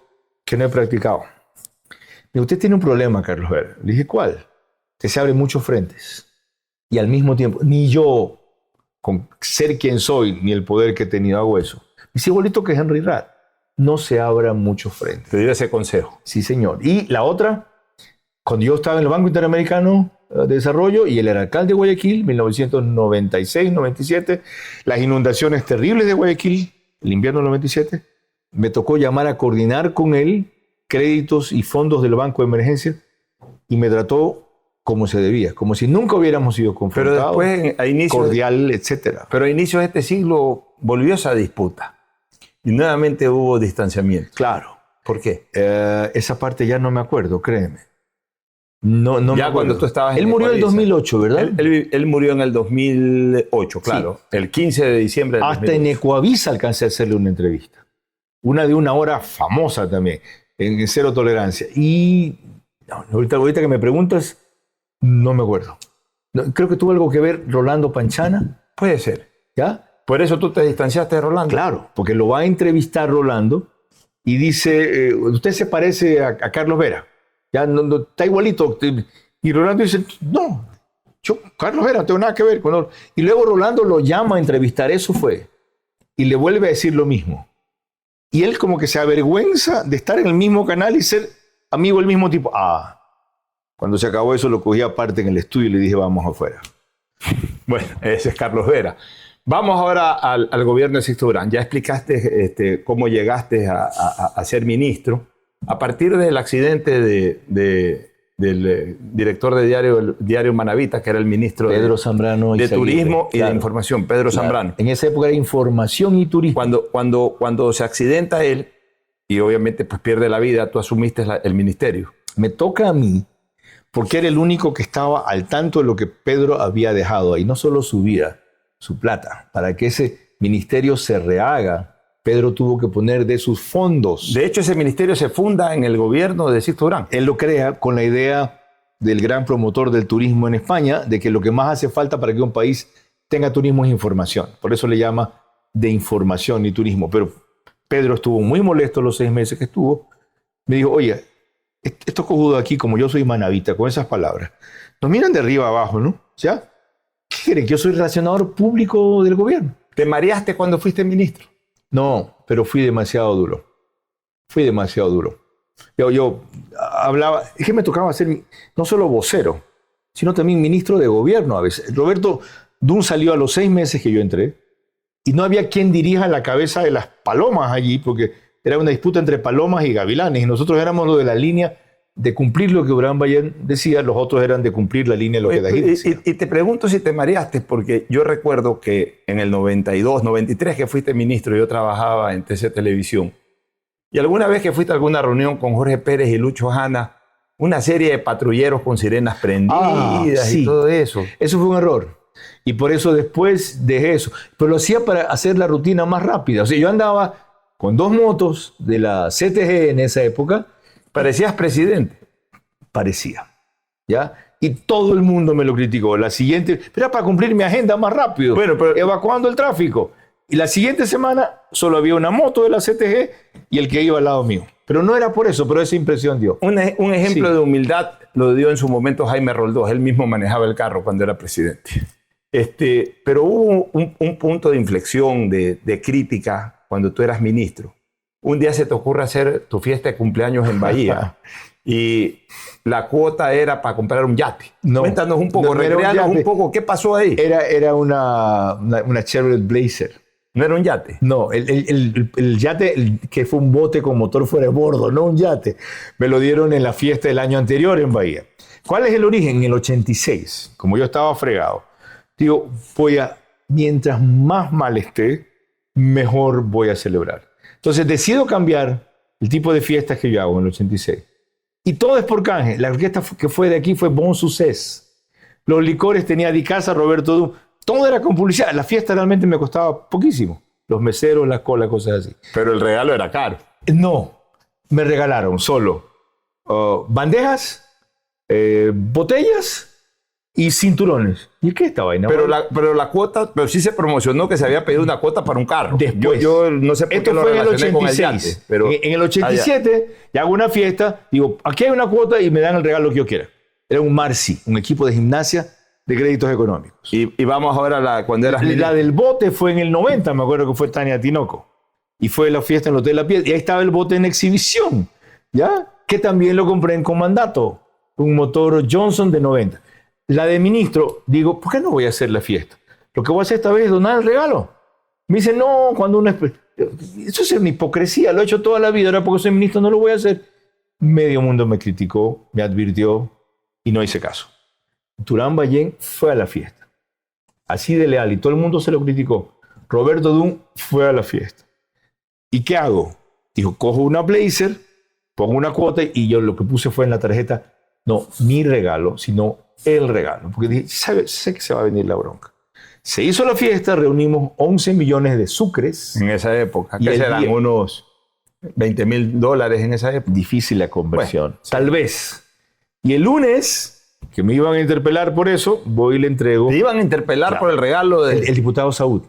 que no he practicado. Me dijo, usted tiene un problema, Carlos Vera. Le dije, ¿cuál? Que se abren muchos frentes. Y al mismo tiempo, ni yo, con ser quien soy, ni el poder que he tenido, hago eso. Me dice, igualito que Henry Radd, no se abran muchos frentes. Te dio ese consejo. Sí, señor. Y la otra, cuando yo estaba en el Banco Interamericano de Desarrollo y él era alcalde de Guayaquil, 1996-97, las inundaciones terribles de Guayaquil, el invierno del 97, me tocó llamar a coordinar con él créditos y fondos del Banco de Emergencia y me trató como se debía, como si nunca hubiéramos sido confrontados, pero después, a inicio, cordial, etc. Pero a inicios de este siglo volvió esa disputa y nuevamente hubo distanciamiento. Claro. ¿Por qué? Esa parte ya no me acuerdo, créeme. No ya cuando tú estabas él murió en el 2008, ¿verdad? Él murió en el 2008, claro. Sí. El 15 de diciembre del Hasta 2008. En Ecoavisa alcancé a hacerle una entrevista. Una de 1 hora famosa también, en Cero Tolerancia. Y ahorita que me preguntas, no me acuerdo. Creo que tuvo algo que ver Rolando Panchana. Puede ser. ¿Ya? Por eso tú te distanciaste de Rolando. Claro, porque lo va a entrevistar Rolando y dice, usted se parece a Carlos Vera. Ya no, está igualito. Y Rolando dice, no, yo, Carlos Vera, no tengo nada que ver con él. Y luego Rolando lo llama a entrevistar, eso fue. Y le vuelve a decir lo mismo. Y él como que se avergüenza de estar en el mismo canal y ser amigo del mismo tipo. Cuando se acabó eso lo cogí aparte en el estudio y le dije, vamos afuera. Bueno, ese es Carlos Vera. Vamos ahora al gobierno de Sixto Durán. Ya explicaste cómo llegaste a ser ministro. A partir del accidente del director de diario Manavita, que era el ministro Pedro Zambrano de Turismo y de Información, Pedro Zambrano. En esa época era Información y Turismo. Cuando se accidenta él, y obviamente pues pierde la vida, tú asumiste el ministerio. Me toca a mí, porque era el único que estaba al tanto de lo que Pedro había dejado ahí. No solo su vida, su plata. Para que ese ministerio se rehaga, Pedro tuvo que poner de sus fondos. De hecho, ese ministerio se funda en el gobierno de Sixto Durán. Él lo crea con la idea del gran promotor del turismo en España, de que lo que más hace falta para que un país tenga turismo es información. Por eso le llama de información y turismo. Pero Pedro estuvo muy molesto los 6 meses que estuvo. Me dijo, oye, estos cojudos aquí, como yo soy manavita, con esas palabras, nos miran de arriba abajo, ¿no? ¿Ya? ¿Qué quieren? Que yo soy relacionador público del gobierno. ¿Te mareaste cuando fuiste ministro? No, pero fui demasiado duro. Fui demasiado duro. Yo hablaba, es que me tocaba ser no solo vocero, sino también ministro de gobierno a veces. Roberto Dun salió a los 6 meses que yo entré y no había quien dirija la cabeza de las palomas allí, porque era una disputa entre palomas y gavilanes y nosotros éramos lo de la línea de cumplir lo que Durán Ballén decía, los otros eran de cumplir la línea de lo que David decía. Y te pregunto si te mareaste, porque yo recuerdo que en el 92, 93 que fuiste ministro, yo trabajaba en TC Televisión, y alguna vez que fuiste a alguna reunión con Jorge Pérez y Lucho Hanna, una serie de patrulleros con sirenas prendidas sí. Y todo eso. Eso fue un error. Y por eso después dejé eso. Pero lo hacía para hacer la rutina más rápida. O sea, yo andaba con 2 motos de la CTG en esa época. Parecías presidente. Parecía. ¿Ya? y todo el mundo me lo criticó. La siguiente, pero era para cumplir mi agenda más rápido, Bueno, pero- evacuando el tráfico. Y la siguiente semana solo había una moto de la CTG y el que iba al lado mío. Pero no era por eso, pero esa impresión dio. Un ejemplo Sí. de humildad lo dio en su momento Jaime Roldós. Él mismo manejaba el carro cuando era presidente. Pero hubo un punto de inflexión, de crítica, cuando tú eras ministro. Un día se te ocurre hacer tu fiesta de cumpleaños en Bahía y la cuota era para comprar un yate. No, Cuéntanos un poco, no era un recréanos un yate. poco, ¿qué pasó ahí? Era una Chevrolet Blazer. No era un yate. No, el yate, que fue un bote con motor fuera de bordo, no un yate, me lo dieron en la fiesta del año anterior en Bahía. ¿Cuál es el origen? En el 86, como yo estaba fregado, digo, mientras más mal esté, mejor voy a celebrar. Entonces decido cambiar el tipo de fiestas que yo hago en el 86. Y todo es por canje. La orquesta que fue de aquí fue Bon Success. Los licores tenía Di Casa, Roberto Dum. Todo era con publicidad. La fiesta realmente me costaba poquísimo. Los meseros, la cola, cosas así. Pero el regalo era caro. No, me regalaron solo bandejas, botellas y cinturones. ¿Y qué esta vaina? Pero la cuota, pero sí se promocionó que se había pedido una cuota para un carro. Después. Yo no sé por Esto qué lo fue en el relacioné con el 86. yate, pero en el 87 ya hago una fiesta, digo, aquí hay una cuota y me dan el regalo que yo quiera. Era un Marci, un equipo de gimnasia de créditos económicos. Y vamos ahora a cuando eras La del bote fue en el 90, me acuerdo que fue Tania Tinoco. Y fue la fiesta en el Hotel La Piedra. Y ahí estaba el bote en exhibición, ¿ya? Que también lo compré en comandato, un motor Johnson de 90. La de ministro, digo, ¿por qué no voy a hacer la fiesta? Lo que voy a hacer esta vez es donar el regalo. Me dice, no, cuando uno es... Eso es una hipocresía, lo he hecho toda la vida, ahora porque soy ministro no lo voy a hacer. Medio mundo me criticó, me advirtió y no hice caso. Durán Ballén fue a la fiesta. Así de leal y todo el mundo se lo criticó. Roberto Dum fue a la fiesta. ¿Y qué hago? Dijo, cojo una Blazer, pongo una cuota y yo lo que puse fue en la tarjeta, no mi regalo, sino el regalo. Porque dije, sé que se va a venir la bronca. Se hizo la fiesta, reunimos 11 millones de sucres. en esa época. Y Que el eran día- unos $20,000 en esa época. Difícil la conversión. Bueno, sí. Tal vez. Y el lunes, que me iban a interpelar por eso, voy y le entrego Te iban a interpelar Claro. por el regalo de... el diputado Saúd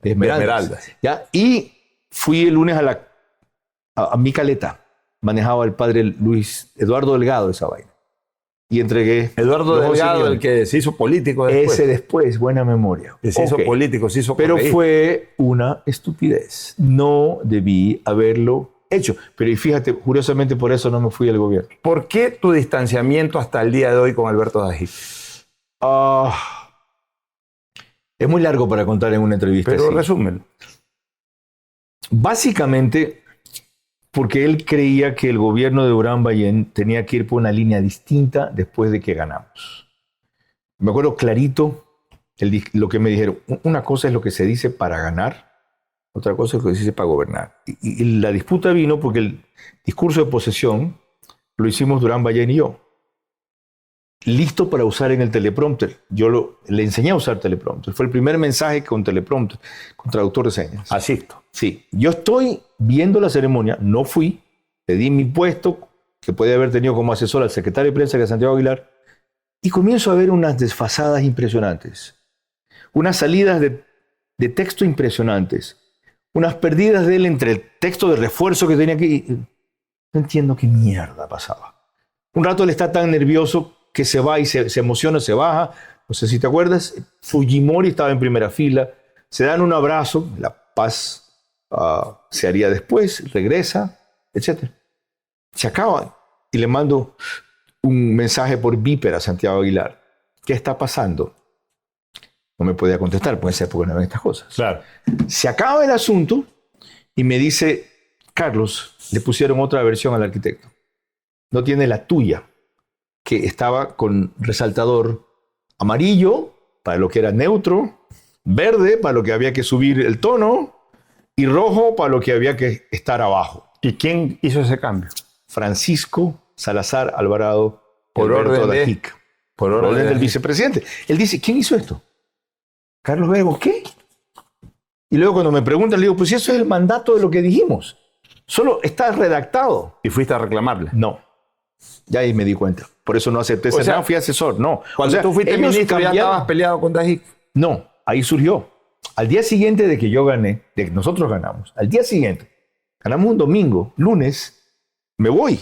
de Esmeraldas. Esmeraldas. ¿Ya? Y fui el lunes a mi caleta. Manejaba el padre Luis Eduardo Delgado esa vaina. Y entregué. Eduardo los 11 Delgado, millones. el que se hizo político después. Ese después, buena memoria. Que se hizo Ok. político, se hizo Pero correísta. fue una estupidez. No debí haberlo hecho. Pero y fíjate, curiosamente por eso no me fui al gobierno. ¿Por qué tu distanciamiento hasta el día de hoy con Alberto Dají? Es muy largo para contar en una entrevista. Pero así. resúmelo. Básicamente porque él creía que el gobierno de Durán Ballén tenía que ir por una línea distinta después de que ganamos. Me acuerdo clarito lo que me dijeron. Una cosa es lo que se dice para ganar, otra cosa es lo que se dice para gobernar. Y la disputa vino porque el discurso de posesión lo hicimos Durán Ballén y yo. Listo para usar en el teleprompter. Yo le enseñé a usar teleprompter. Fue el primer mensaje con teleprompter, con traductor de señas. Asisto. Sí, yo estoy viendo la ceremonia, no fui, le di mi puesto, que podía haber tenido como asesor al secretario de prensa, que es Santiago Aguilar, y comienzo a ver unas desfasadas impresionantes, unas salidas de texto impresionantes, unas perdidas de él entre el texto de refuerzo que tenía aquí. No entiendo qué mierda pasaba. Un rato él está tan nervioso que se va y se emociona, se baja. No sé si te acuerdas, Fujimori estaba en primera fila, se dan un abrazo, la paz se haría después, regresa, etc. Se acaba y le mando un mensaje por Viper a Santiago Aguilar. ¿Qué está pasando? No me podía contestar, porque en esa época no había estas cosas. Claro. Se acaba el asunto y me dice, Carlos, le pusieron otra versión al arquitecto. No tiene la tuya, que estaba con resaltador amarillo para lo que era neutro, verde para lo que había que subir el tono y rojo para lo que había que estar abajo. ¿Y quién hizo ese cambio? Francisco Salazar Alvarado Por Alberto orden de- Dajic, Por orden del de- vicepresidente. Él dice, ¿quién hizo esto? Carlos Vergo, ¿qué? Y luego cuando me preguntan, le digo, pues eso es el mandato de lo que dijimos. Solo está redactado. Y fuiste a reclamarle. No. Ya ahí me di cuenta. Por eso no acepté ese. No, fui asesor, no. Cuando tú fuiste ministro ya estabas peleado con Dajic. No, ahí surgió. Al día siguiente de que yo gané, de que nosotros ganamos, al día siguiente, ganamos un domingo, lunes, me voy.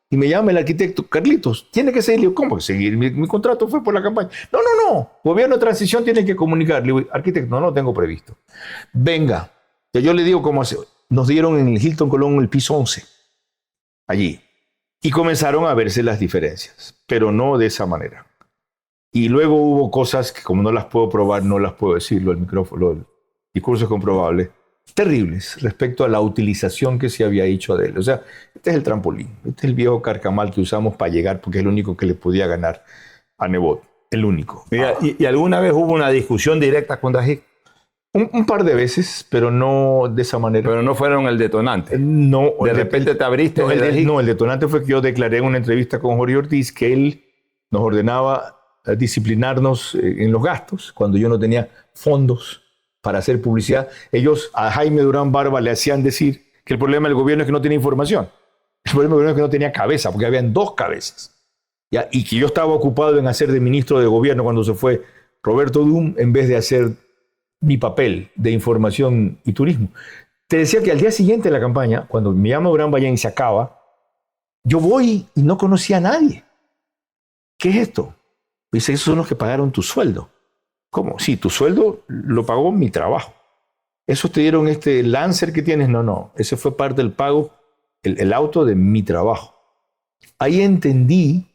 Y me llama el arquitecto, Carlitos, tiene que seguir. Le digo, ¿cómo que seguir? Mi contrato fue por la campaña. No. Gobierno de transición tiene que comunicar. Le digo, arquitecto, no lo tengo previsto. Venga. Yo le digo cómo hacer. Nos dieron en el Hilton Colón el piso 11. Allí. Y comenzaron a verse las diferencias. Pero no de esa manera. Y luego hubo cosas que como no las puedo probar, no las puedo decirlo al micrófono. El discurso es comprobable. Terribles respecto a la utilización que se había hecho de él. O sea, este es el trampolín, este es el viejo carcamal que usamos para llegar porque es el único que le podía ganar a Nebot, el único. Mira, ¿y alguna vez hubo una discusión directa con Dajic? Un par de veces, pero no de esa manera. Pero no fueron el detonante. No. De repente te abriste. No, el detonante fue que yo declaré en una entrevista con Jorge Ortiz que él nos ordenaba disciplinarnos en los gastos cuando yo no tenía fondos para hacer publicidad. Ellos a Jaime Durán Barba le hacían decir que el problema del gobierno es que no tenía información. El problema del gobierno es que no tenía cabeza, porque habían dos cabezas. ¿Ya? Y que yo estaba ocupado en hacer de ministro de gobierno cuando se fue Roberto Dum, en vez de hacer mi papel de información y turismo. Te decía que al día siguiente de la campaña, cuando me llama Durán Ballén y se acaba, yo voy y no conocía a nadie. ¿Qué es esto? Dice, esos son los que pagaron tu sueldo. ¿Cómo? Sí, tu sueldo lo pagó mi trabajo. ¿Esos te dieron este Lancer que tienes? No. Ese fue parte del pago, el auto de mi trabajo. Ahí entendí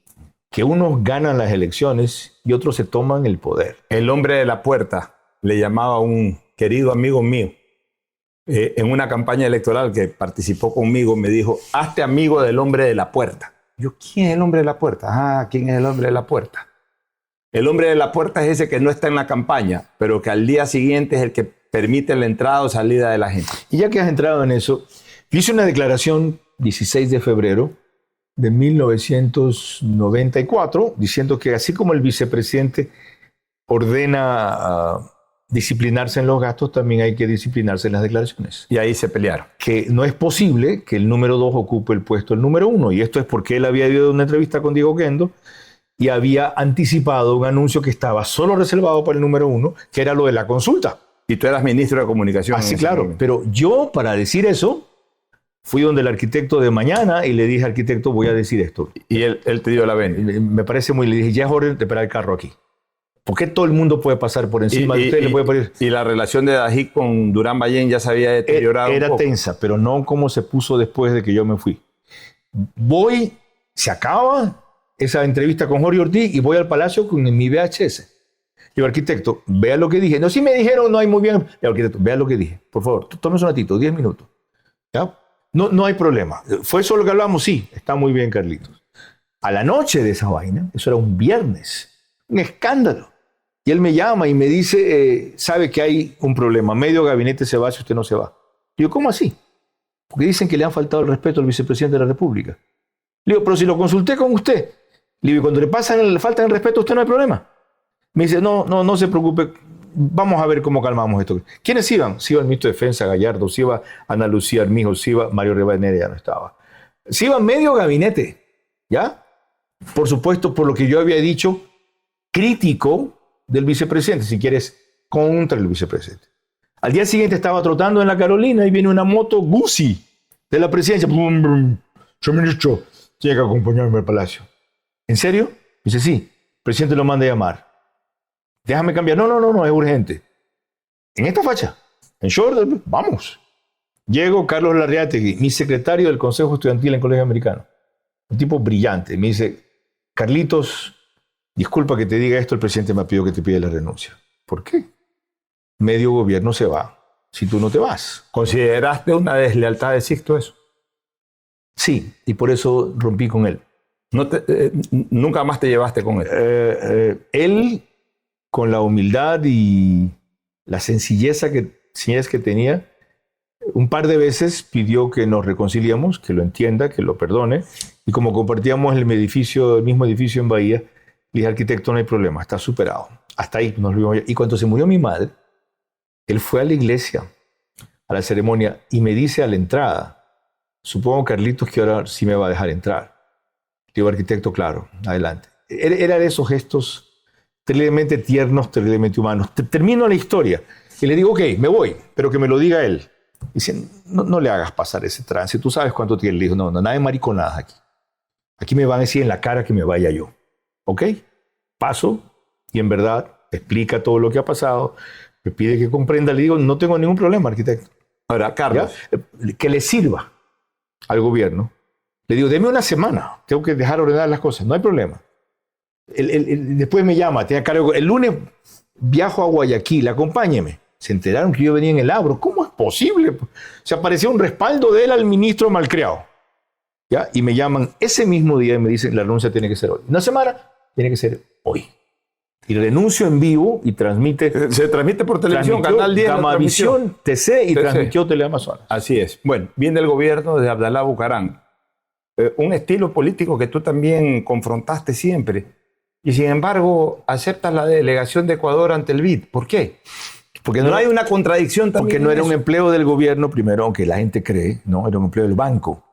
que unos ganan las elecciones y otros se toman el poder. El hombre de la puerta le llamaba a un querido amigo mío. En una campaña electoral que participó conmigo, me dijo, hazte amigo del hombre de la puerta. Yo, ¿quién es el hombre de la puerta? ¿Quién es el hombre de la puerta? El hombre de la puerta es ese que no está en la campaña, pero que al día siguiente es el que permite la entrada o salida de la gente. Y ya que has entrado en eso, hice una declaración 16 de febrero de 1994, diciendo que así como el vicepresidente ordena disciplinarse en los gastos, también hay que disciplinarse en las declaraciones. Y ahí se pelearon. Que no es posible que el número 2 ocupe el puesto del número 1. Y esto es porque él había ido a una entrevista con Diego Guendo y había anticipado un anuncio que estaba solo reservado para el número 1, que era lo de la consulta. Y tú eras ministro de Comunicación. Así, claro. Pero yo, para decir eso, fui donde el arquitecto de mañana y le dije, arquitecto, voy a decir esto. Y él te dio la venia. Me parece muy... Le dije, ya es hora de esperar el carro aquí. ¿Por qué todo el mundo puede pasar por encima de usted? Y la relación de Dajic con Durán Ballén ya se había deteriorado. Era tensa, pero no como se puso después de que yo me fui. Voy, se acaba esa entrevista con Jorge Ortiz y voy al Palacio con mi VHS. Digo, arquitecto, vea lo que dije. No, si me dijeron, no hay muy bien. Digo, arquitecto, vea lo que dije. Por favor, tómese un ratito, 10 minutos. ¿Ya? No hay problema. ¿Fue eso lo que hablamos? Sí, está muy bien, Carlitos. A la noche de esa vaina, eso era un viernes, un escándalo. Y él me llama y me dice, sabe que hay un problema, medio gabinete se va si usted no se va. Digo, ¿cómo así? Porque dicen que le han faltado el respeto al vicepresidente de la República. Le digo, pero si lo consulté con usted. Le digo, cuando le faltan el respeto a usted no hay problema. Me dice, no se preocupe, vamos a ver cómo calmamos esto. ¿Quiénes iban? Se iba el ministro de Defensa, Gallardo, se iba Ana Lucía Armijo, se iba Mario Rivadeneira, ya no estaba. Se iba medio gabinete, ¿ya? Por supuesto, por lo que yo había dicho, crítico del vicepresidente, si quieres, contra el vicepresidente. Al día siguiente estaba trotando en la Carolina y viene una moto Guzzi de la presidencia. Señor ministro, tiene que acompañarme al palacio. ¿En serio? Dice, sí, el presidente lo manda a llamar. Déjame cambiar. No, es urgente. En esta facha, en short, vamos. Llego, Carlos Larriategui, mi secretario del Consejo Estudiantil en Colegio Americano. Un tipo brillante. Me dice, Carlitos, disculpa que te diga esto, el presidente me ha pedido que te pida la renuncia. ¿Por qué? Medio gobierno se va si tú no te vas. ¿Consideraste una deslealtad de Sixto eso? Sí, y por eso rompí con él. ¿Nunca más te llevaste con él? Él, con la humildad y la sencillez que tenía, un par de veces pidió que nos reconciliemos, que lo entienda, que lo perdone. Y como compartíamos el mismo edificio en Bahía, le dije, arquitecto, no hay problema, está superado. Hasta ahí nos lo vimos. Y cuando se murió mi madre, él fue a la iglesia, a la ceremonia, y me dice a la entrada, supongo, Carlitos, que ahora sí me va a dejar entrar. Digo, arquitecto, claro, adelante. Era de esos gestos terriblemente tiernos, terriblemente humanos. Termino la historia y le digo, ok, me voy, pero que me lo diga él. Dicen, no le hagas pasar ese trance, tú sabes cuánto tiene. Le dijo, no, nada de mariconadas aquí. Aquí me van a decir en la cara que me vaya yo. ¿Ok? Paso y en verdad explica todo lo que ha pasado, me pide que comprenda, le digo, no tengo ningún problema, arquitecto. Ahora, Carlos, Que le sirva al gobierno. Le digo, deme una semana, tengo que dejar ordenar las cosas, no hay problema. Después me llama, tenga cargo. El lunes viajo a Guayaquil, acompáñeme. Se enteraron que yo venía en el Abro. ¿Cómo es posible? Se apareció un respaldo de él al ministro malcriado. ¿Ya? Y me llaman ese mismo día y me dicen, la renuncia tiene que ser hoy. Una semana, tiene que ser hoy. Y renuncio en vivo y transmite. Se transmite por televisión, Canal 10. Gamavisión, TC y transmitió Teleamazonas. Así es. Bueno, viene el gobierno de Abdalá Bucaram. Un estilo político que tú también confrontaste siempre. Y sin embargo, aceptas la delegación de Ecuador ante el BID. ¿Por qué? Porque no hay una contradicción también. Porque no era un empleo del gobierno, primero, aunque la gente cree, no, era un empleo del banco.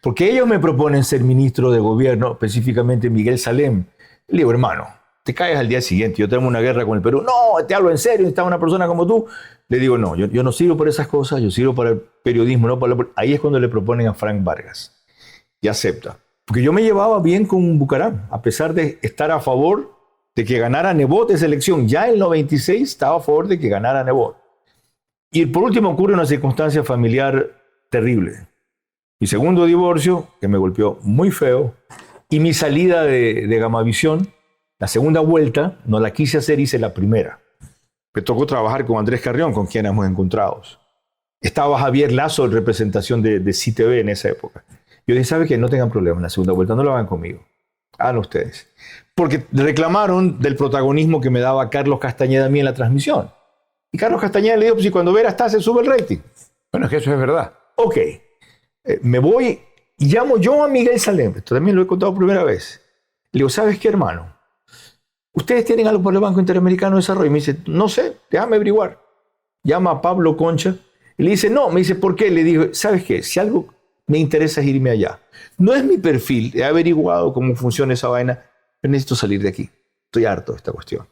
Porque ellos me proponen ser ministro de gobierno, específicamente Miguel Salem. Le digo, hermano, te caes al día siguiente, yo tengo una guerra con el Perú. No, te hablo en serio, está una persona como tú. Le digo, no, yo no sirvo por esas cosas, yo sirvo para el periodismo. No para Ahí es cuando le proponen a Frank Vargas. Y acepta. Porque yo me llevaba bien con Bucaram, a pesar de estar a favor de que ganara Nebot esa elección. Ya en el 96 estaba a favor de que ganara Nebot. Y por último ocurre una circunstancia familiar terrible. Mi segundo divorcio, que me golpeó muy feo, y mi salida de Gamavisión, la segunda vuelta, no la quise hacer, hice la primera. Me tocó trabajar con Andrés Carrión, con quien hemos encontrado. Estaba Javier Lazo en representación de CTV en esa época. Yo dije, ¿sabe qué? No tengan problema en la segunda vuelta, no lo hagan conmigo. Hagan ustedes. Porque reclamaron del protagonismo que me daba Carlos Castañeda a mí en la transmisión. Y Carlos Castañeda le dijo, pues si cuando Vera está se sube el rating. Bueno, es que eso es verdad. Ok, me voy y llamo yo a Miguel Salem. Esto también lo he contado por primera vez. Le digo, ¿sabes qué, hermano? ¿Ustedes tienen algo por el Banco Interamericano de Desarrollo? Y me dice, no sé, déjame averiguar. Llama a Pablo Concha y le dice, no. Me dice, ¿por qué? Le digo, ¿sabes qué? Si algo me interesa es irme allá. No es mi perfil, he averiguado cómo funciona esa vaina, pero necesito salir de aquí. Estoy harto de esta cuestión.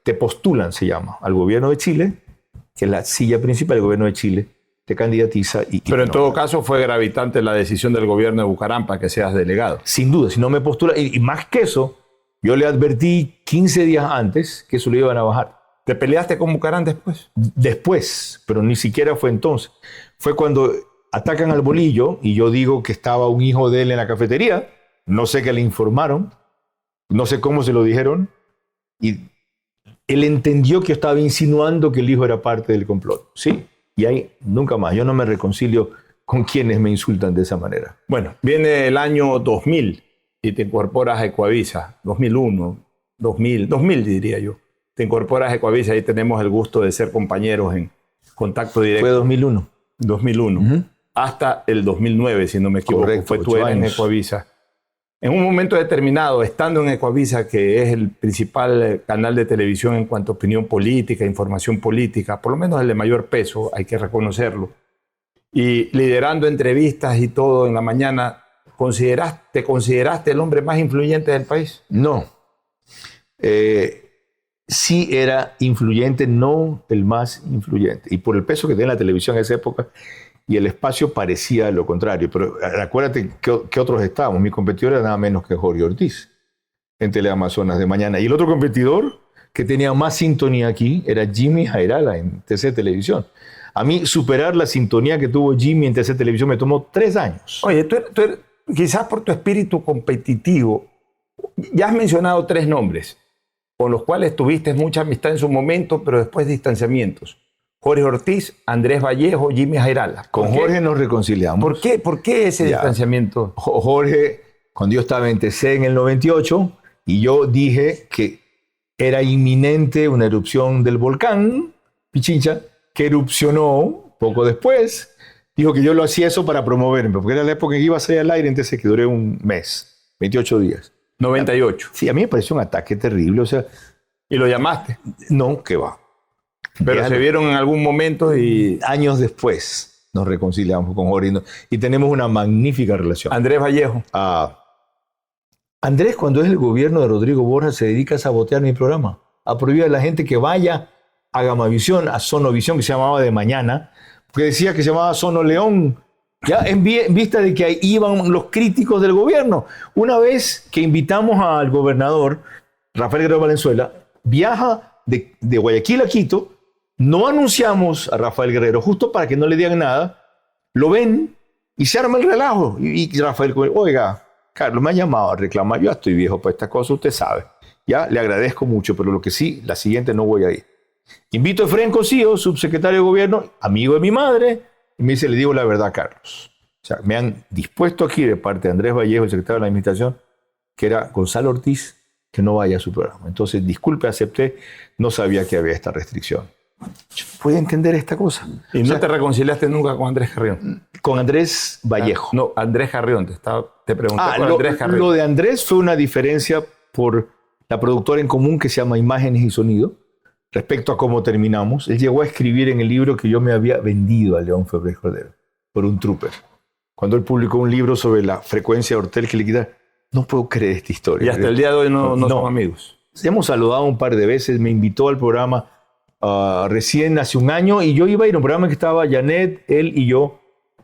Te postulan, se llama, al gobierno de Chile, que es la silla principal del gobierno de Chile, te candidatiza. Pero en todo caso fue gravitante la decisión del gobierno de Bucaram para que seas delegado. Sin duda, si no me postula, y más que eso, yo le advertí 15 días antes que eso lo iban a bajar. ¿Te peleaste con Bucaram después? Después, pero ni siquiera fue entonces. Fue cuando atacan al Bolillo y yo digo que estaba un hijo de él en la cafetería. No sé qué le informaron, no sé cómo se lo dijeron. Y él entendió que yo estaba insinuando que el hijo era parte del complot. Sí, y ahí nunca más. Yo no me reconcilio con quienes me insultan de esa manera. Bueno, viene el año 2000 y te incorporas a Ecuavisa. 2001, 2000 diría yo. Te incorporas a Ecuavisa y tenemos el gusto de ser compañeros en contacto directo. Fue 2001. 2001. Hasta el 2009, si no me equivoco. Correcto, fue tú en Ecuavisa. En un momento determinado, estando en Ecuavisa, que es el principal canal de televisión en cuanto a opinión política, información política, por lo menos el de mayor peso, hay que reconocerlo, y liderando entrevistas y todo en la mañana, ¿te consideraste el hombre más influyente del país? No. Sí era influyente, no el más influyente. Y por el peso que tenía la televisión en esa época, y el espacio parecía lo contrario. Pero acuérdate que otros estábamos. Mi competidor era nada menos que Jorge Ortiz en Teleamazonas de mañana. Y el otro competidor que tenía más sintonía aquí era Jimmy Jairala en TC Televisión. A mí superar la sintonía que tuvo Jimmy en TC Televisión me tomó 3 años. Oye, tú quizás por tu espíritu competitivo, ya has mencionado 3 nombres con los cuales tuviste mucha amistad en su momento, pero después distanciamientos. Jorge Ortiz, Andrés Vallejo, Jimmy Jairala. Con Jorge nos reconciliamos. ¿Por qué ese distanciamiento? Jorge, cuando yo estaba en TC en el 98, y yo dije que era inminente una erupción del volcán Pichincha, que erupcionó poco después. Dijo que yo lo hacía eso para promoverme, porque era la época en que iba a salir al aire, entonces que duré un mes, 28 días. 98. Sí, a mí me pareció un ataque terrible, o sea... ¿Y lo llamaste? No, que va. Pero se vieron en algún momento y... Años después. nos reconciliamos con Jorge y tenemos una magnífica relación. Andrés Vallejo. Andrés, cuando es el gobierno de Rodrigo Borja, se dedica a sabotear mi programa, a prohibir a la gente que vaya a Gamavisión, a Sonovisión, que se llamaba De Mañana, porque decía que se llamaba Sono León, ya en vista de que ahí iban los críticos del gobierno. Una vez que invitamos al gobernador, Rafael Guerrero Valenzuela, viaja de Guayaquil a Quito, no anunciamos a Rafael Guerrero, justo para que no le digan nada, lo ven y se arma el relajo. Y Rafael, oiga, Carlos me ha llamado a reclamar, yo ya estoy viejo para esta cosa, usted sabe. Ya le agradezco mucho, pero lo que sí, la siguiente no voy a ir. Invito a Efraín Cosío, subsecretario de gobierno, amigo de mi madre, y me dice, le digo la verdad, Carlos. O sea, me han dispuesto aquí de parte de Andrés Vallejo, el secretario de la administración, que era Gonzalo Ortiz, que no vaya a su programa. Entonces, disculpe, acepté, no sabía que había esta restricción. Yo no podía entender esta cosa. ¿Y no te reconciliaste nunca con Andrés Carrión? Con Andrés Vallejo. No, Andrés Carrión, te pregunté por Andrés Carrión. Lo de Andrés fue una diferencia por la productora en común que se llama Imágenes y Sonido, respecto a cómo terminamos. Él llegó a escribir en el libro que yo me había vendido a León Febres Cordero por un trooper. Cuando él publicó un libro sobre la frecuencia de Ortel que le quita, no puedo creer esta historia. Y hasta el día de hoy no son amigos. Hemos saludado un par de veces, me invitó al programa recién hace un año y yo iba a ir a un programa que estaba Janet, él y yo,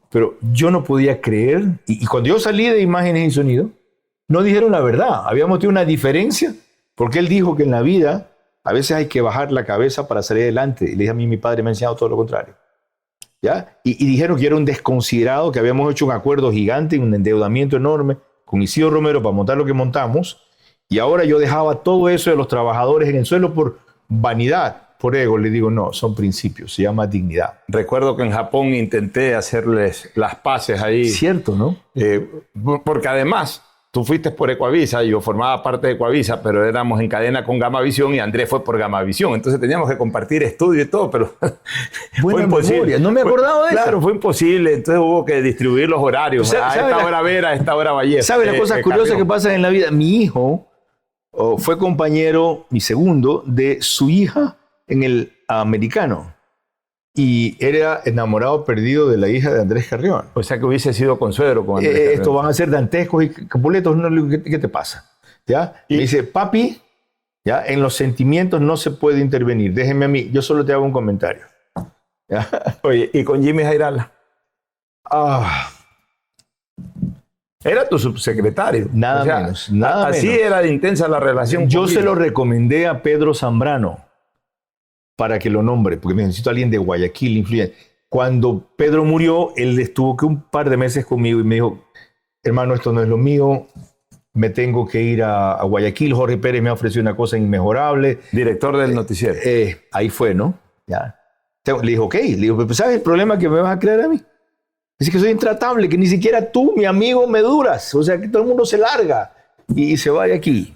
pero yo no podía creer. Y cuando yo salí de Imágenes y Sonido, no dijeron la verdad. Habíamos tenido una diferencia porque él dijo que en la vida a veces hay que bajar la cabeza para salir adelante. Y le dije a mí, mi padre me ha enseñado todo lo contrario. ¿Ya? Y dijeron que era un desconsiderado, que habíamos hecho un acuerdo gigante, un endeudamiento enorme con Isidro Romero para montar lo que montamos. Y ahora yo dejaba todo eso de los trabajadores en el suelo por vanidad, por ego. Le digo, no, son principios, se llama dignidad. Recuerdo que en Japón intenté hacerles las paces ahí. Cierto, ¿no? Porque además, tú fuiste por Ecuavisa, yo formaba parte de Ecuavisa, pero éramos en cadena con Gamavisión y Andrés fue por Gamavisión. Entonces teníamos que compartir estudio y todo, pero fue imposible. Memoria. No me acordaba de eso. Claro, fue imposible. Entonces hubo que distribuir los horarios. A esta hora Vera, a esta hora Vallejo. ¿Sabes las cosas curiosas que pasan en la vida? Mi hijo fue compañero, mi segundo, de su hija en el americano. Y era enamorado perdido de la hija de Andrés Carrión. O sea que hubiese sido consuegro con Andrés Carrión. Estos van a ser dantescos y capuletos. No, ¿qué te pasa? ¿Ya? Me dice, papi, ¿ya? En los sentimientos no se puede intervenir. Déjeme a mí, yo solo te hago un comentario. ¿Ya? Oye, ¿y con Jimmy Jairala? Era tu subsecretario. Nada menos. Nada así menos. Era de intensa la relación. Yo se lo recomendé a Pedro Zambrano para que lo nombre, porque necesito a alguien de Guayaquil influyente. Cuando Pedro murió, él estuvo que un par de meses conmigo y me dijo, hermano, esto no es lo mío, me tengo que ir a Guayaquil. Jorge Pérez me ofreció una cosa inmejorable. Director del noticiero. Ahí fue, ¿no? Ya. Le dijo, ok. Le dijo, pero ¿sabes el problema que me vas a crear a mí? Es que soy intratable, que ni siquiera tú, mi amigo, me duras. O sea, que todo el mundo se larga y se va de aquí.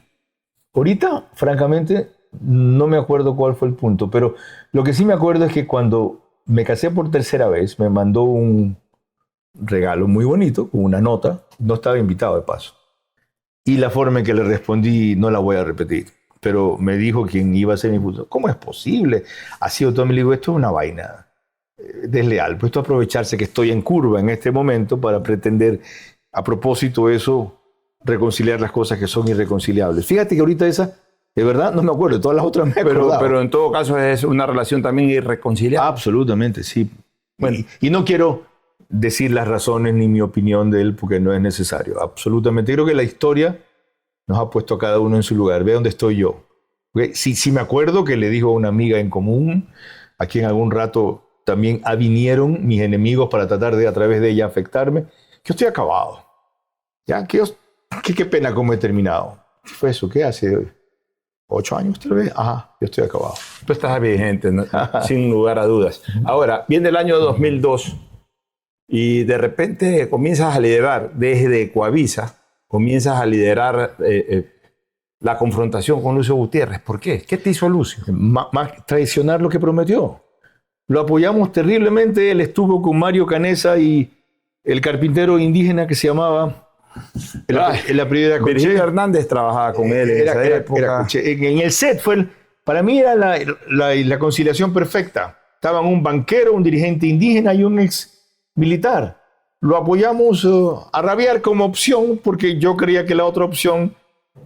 Ahorita, francamente, no me acuerdo cuál fue el punto, pero lo que sí me acuerdo es que cuando me casé por tercera vez, me mandó un regalo muy bonito, con una nota. No estaba invitado de paso. Y la forma en que le respondí no la voy a repetir. Pero me dijo quién iba a ser mi futuro. ¿Cómo es posible? Así todo me digo, esto es una vaina desleal. Pues esto aprovecharse que estoy en curva en este momento para pretender, a propósito de eso, reconciliar las cosas que son irreconciliables. Fíjate que ahorita esa, de verdad, no me acuerdo. Todas las otras me acordaba. Pero en todo caso es una relación también irreconciliable. Absolutamente, sí. Bueno, y no quiero decir las razones ni mi opinión de él porque no es necesario. Absolutamente. Creo que la historia nos ha puesto a cada uno en su lugar. Ve dónde estoy yo. ¿Okay? Sí me acuerdo que le dijo a una amiga en común, a quien algún rato también avinieron mis enemigos para tratar de, a través de ella, afectarme, que yo estoy acabado. ¿Ya? Qué pena cómo he terminado. ¿Qué fue eso? ¿Qué hace? 8 años tal vez. Ajá, yo estoy acabado. Tú estás vigente, ¿no? Sin lugar a dudas. Ahora, viene el año 2002 y de repente comienzas a liderar desde Ecuavisa, comienzas a liderar la confrontación con Lucio Gutiérrez. ¿Por qué? ¿Qué te hizo Lucio? Más traicionar lo que prometió. Lo apoyamos terriblemente. Él estuvo con Mario Canesa y el carpintero indígena que se llamaba... El apellido era Virgilio Hernández trabajaba con él en esa época. En el set para mí era la conciliación perfecta. Estaban un banquero, un dirigente indígena y un ex militar. Lo apoyamos a rabiar como opción, porque yo creía que la otra opción,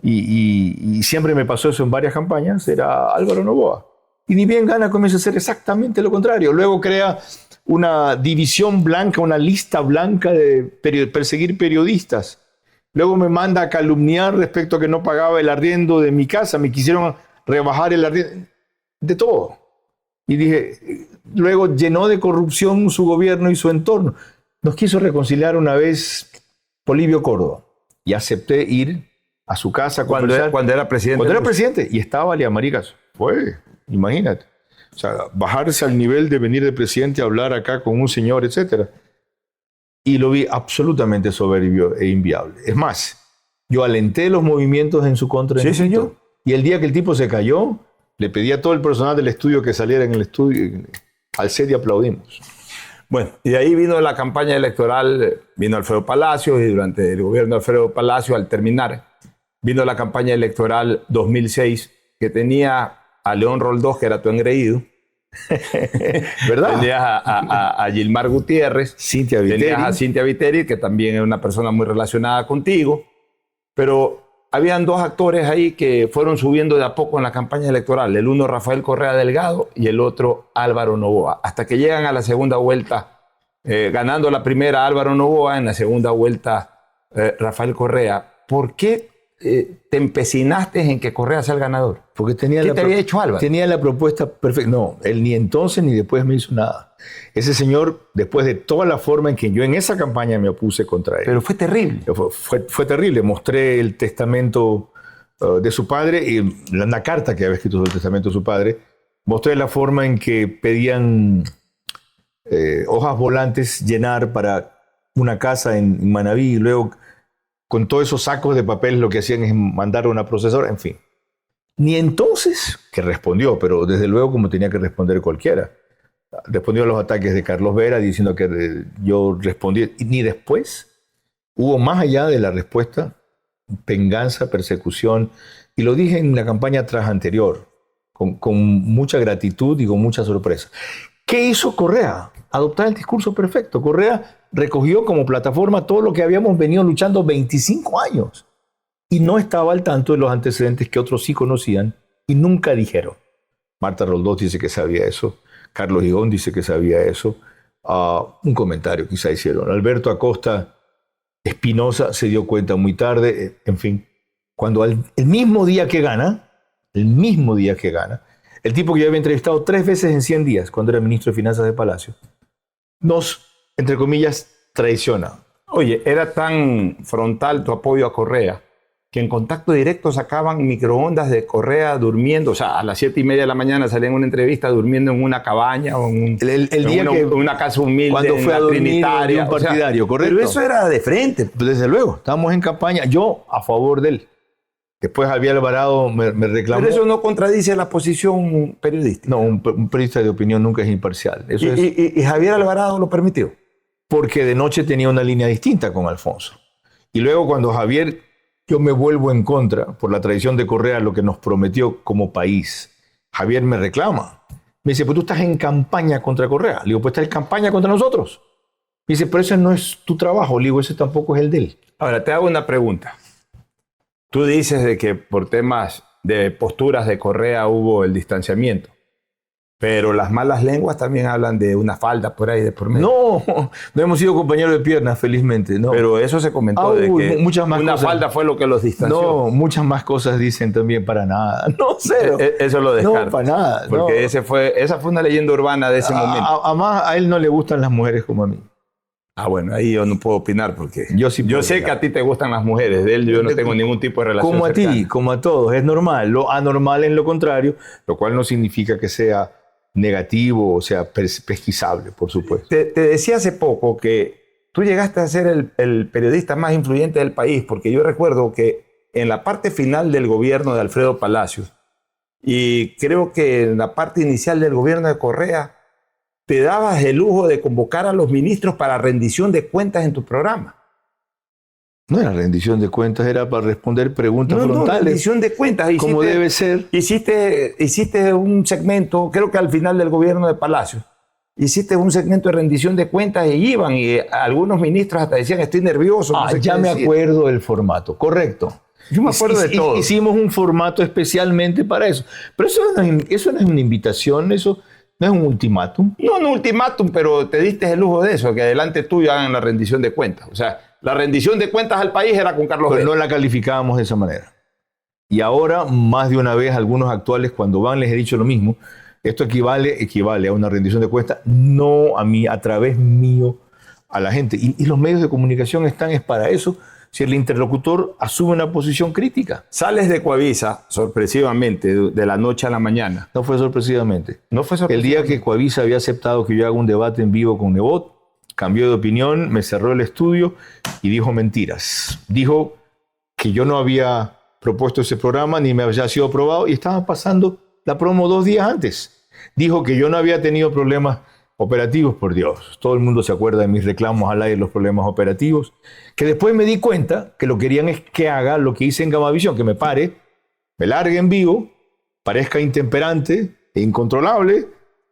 y siempre me pasó eso en varias campañas, era Álvaro Noboa. Y ni bien gana, comienza a hacer exactamente lo contrario. Luego crea una división blanca, una lista blanca de perseguir periodistas. Luego me manda a calumniar respecto a que no pagaba el arriendo de mi casa. Me quisieron rebajar el arriendo. De todo. Y dije, luego llenó de corrupción su gobierno y su entorno. Nos quiso reconciliar una vez Polibio Córdoba. Y acepté ir a su casa. Cuando era presidente. Cuando era presidente. Y estaba Maricas. Imagínate. O sea, bajarse al nivel de venir de presidente a hablar acá con un señor, etc. Y lo vi absolutamente soberbio e inviable. Es más, yo alenté los movimientos en su contra. Sí, señor. Y el día que el tipo se cayó, le pedí a todo el personal del estudio que saliera en el estudio. Al set y aplaudimos. Bueno, y de ahí vino la campaña electoral, vino Alfredo Palacios, y durante el gobierno de Alfredo Palacios, al terminar, vino la campaña electoral 2006, que tenía a León Roldós, que era tu engreído. ¿Verdad? Tenías a Gilmar Gutiérrez. Cintia Viteri. Tenías a Cintia Viteri, que también es una persona muy relacionada contigo. Pero habían dos actores ahí que fueron subiendo de a poco en la campaña electoral. El uno, Rafael Correa Delgado, y el otro, Álvaro Noboa. Hasta que llegan a la segunda vuelta, ganando la primera Álvaro Noboa, en la segunda vuelta Rafael Correa. ¿Por qué te empecinaste en que Correa sea el ganador? Porque tenía ¿Qué te había hecho Álvaro? Tenía la propuesta perfecta. No, él ni entonces ni después me hizo nada. Ese señor, después de toda la forma en que yo en esa campaña me opuse contra él. Pero fue terrible. Fue terrible. Mostré el testamento de su padre y una carta que había escrito sobre el testamento de su padre. Mostré la forma en que pedían hojas volantes llenar para una casa en Manabí, y luego con todos esos sacos de papel lo que hacían es mandar a una procesora, en fin. Ni entonces, que respondió, pero desde luego como tenía que responder cualquiera. Respondió a los ataques de Carlos Vera diciendo que yo respondí, ni después hubo más allá de la respuesta, venganza, persecución, y lo dije en la campaña tras anterior, con mucha gratitud y con mucha sorpresa. ¿Qué hizo Correa? Adoptar el discurso perfecto. Correa recogió como plataforma todo lo que habíamos venido luchando 25 años y no estaba al tanto de los antecedentes que otros sí conocían y nunca dijeron. Marta Roldós dice que sabía eso, Carlos Higón dice que sabía eso, un comentario quizá hicieron. Alberto Acosta Espinosa se dio cuenta muy tarde, en fin, cuando el mismo día que gana, el tipo que yo había entrevistado 3 veces en 100 días cuando era ministro de Finanzas de Palacio, nos, entre comillas, traiciona. Oye, era tan frontal tu apoyo a Correa que en Contacto Directo sacaban microondas de Correa durmiendo, o sea, a las 7:30 de la mañana salía en una entrevista durmiendo en una cabaña o en una casa humilde, cuando fue a dormir Trinitaria, un partidario, o sea, correcto. Pero eso era de frente. Desde luego, estábamos en campaña, yo a favor de él. Después Javier Alvarado me reclamó. Pero eso no contradice la posición periodística. No, un periodista de opinión nunca es imparcial. Eso y Javier Alvarado lo permitió. Porque de noche tenía una línea distinta con Alfonso. Y luego cuando Javier, yo me vuelvo en contra por la traición de Correa, lo que nos prometió como país. Javier me reclama. Me dice, pues tú estás en campaña contra Correa. Le digo, pues estás en campaña contra nosotros. Me dice, pero ese no es tu trabajo. Le digo, ese tampoco es el de él. Ahora, te hago una pregunta. Tú dices de que por temas de posturas de Correa hubo el distanciamiento, pero las malas lenguas también hablan de una falda por ahí de por medio. No hemos sido compañeros de piernas, felizmente. No. Pero eso se comentó de que muchas más una cosas. falda fue lo que los distanció. No, muchas más cosas dicen también para nada. No, cero. Eso lo descarto. No, para nada. Porque no. esa fue una leyenda urbana de ese momento. Además, a él no le gustan las mujeres como a mí. Bueno, ahí yo no puedo opinar porque yo sé que a ti te gustan las mujeres, de él yo no tengo ningún tipo de relación como a cercana. ti, como a todos, es normal. Lo anormal es lo contrario, lo cual no significa que sea negativo o sea pesquisable, por supuesto. Te decía hace poco que tú llegaste a ser el periodista más influyente del país, porque yo recuerdo que en la parte final del gobierno de Alfredo Palacios, y creo que en la parte inicial del gobierno de Correa, te dabas el lujo de convocar a los ministros para rendición de cuentas en tu programa. No era rendición de cuentas, era para responder preguntas frontales. No, rendición de cuentas. Como debe ser. Hiciste un segmento, creo que al final del gobierno de Palacio, hiciste un segmento de rendición de cuentas y iban, y algunos ministros hasta decían, estoy nervioso. No sé ya qué me decir. acuerdo del formato, correcto. Yo me acuerdo de todo. Hicimos un formato especialmente para eso. Pero eso no es una invitación, eso no es un ultimátum. No, no ultimátum, pero te diste el lujo de eso, que adelante tuyo hagan la rendición de cuentas. O sea, la rendición de cuentas al país era con Carlos Pero Vera. no la calificábamos de esa manera. Y ahora, más de una vez, algunos actuales, cuando van, les he dicho lo mismo. Esto equivale a una rendición de cuentas, no a mí, a través mío, a la gente. Y los medios de comunicación están es para eso, si el interlocutor asume una posición crítica. Sales de Coavisa, sorpresivamente, de la noche a la mañana. No fue sorpresivamente. No fue El sorpresivamente. día que Coavisa había aceptado que yo haga un debate en vivo con Nebot, cambió de opinión, me cerró el estudio y dijo mentiras. Dijo que yo no había propuesto ese programa ni me había sido aprobado y estaba pasando la promo 2 días antes. Dijo que yo no había tenido problemas operativos, por Dios. Todo el mundo se acuerda de mis reclamos al aire, los problemas operativos. Que después me di cuenta que lo querían es que haga lo que hice en Gamavisión, que me pare, me largue en vivo, parezca intemperante e incontrolable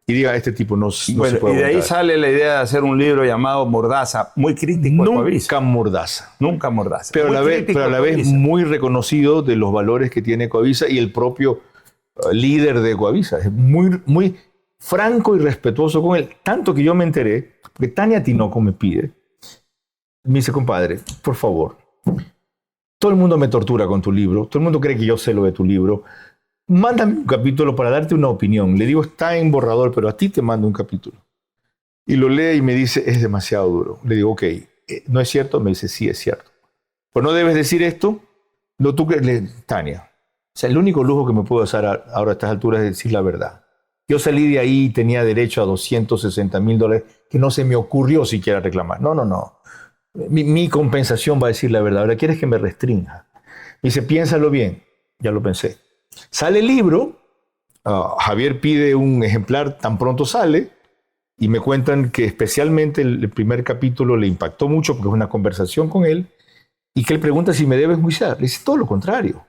y diga, este tipo no se Bueno, puede y de ahí aguantar. sale la idea de hacer un libro llamado Mordaza, muy crítico de Coavisa. Nunca mordaza. Nunca Mordaza. Pero Muy a la vez, crítico pero a la de vez Coavisa. muy reconocido de los valores que tiene Coavisa y el propio líder de Coavisa. Es muy franco y respetuoso con él. Tanto que yo me enteré, porque Tania Tinoco me pide, me dice, compadre, por favor, todo el mundo me tortura con tu libro, todo el mundo cree que yo sé lo de tu libro, mándame un capítulo para darte una opinión. Le digo, está en borrador, pero a ti te mando un capítulo. Y lo lee y me dice, es demasiado duro. Le digo, ok, ¿no es cierto? Me dice, sí, es cierto. Pues no debes decir esto. No, tú crees, Tania. O sea, el único lujo que me puedo hacer ahora a estas alturas es decir la verdad. Yo salí de ahí y tenía derecho a $260,000 que no se me ocurrió siquiera reclamar. No. Mi compensación va a decir la verdad. Ahora quieres que me restrinja. Me dice, piénsalo bien. Ya lo pensé. Sale el libro. Javier pide un ejemplar, tan pronto sale. Y me cuentan que especialmente el primer capítulo le impactó mucho porque es una conversación con él. Y que él pregunta si me debe enjuiciar. Le dice, todo lo contrario.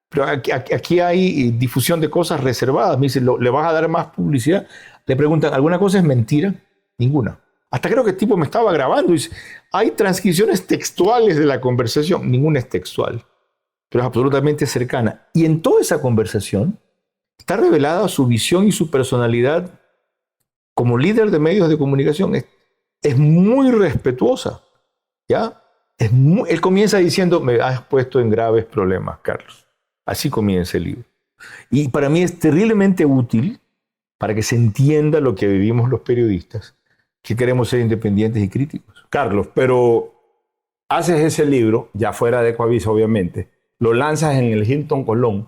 Pero aquí hay difusión de cosas reservadas. Me dice, ¿le vas a dar más publicidad? Le preguntan, ¿alguna cosa es mentira? Ninguna. Hasta creo que el tipo me estaba grabando. Dice, hay transcripciones textuales de la conversación. Ninguna es textual, pero es absolutamente cercana. Y en toda esa conversación está revelada su visión y su personalidad como líder de medios de comunicación. Es muy respetuosa. ¿Ya? Él comienza diciendo, me has puesto en graves problemas, Carlos. Así comienza el libro. Y para mí es terriblemente útil para que se entienda lo que vivimos los periodistas, que queremos ser independientes y críticos. Carlos, pero haces ese libro, ya fuera de Coavisa, obviamente, lo lanzas en el Hilton Colón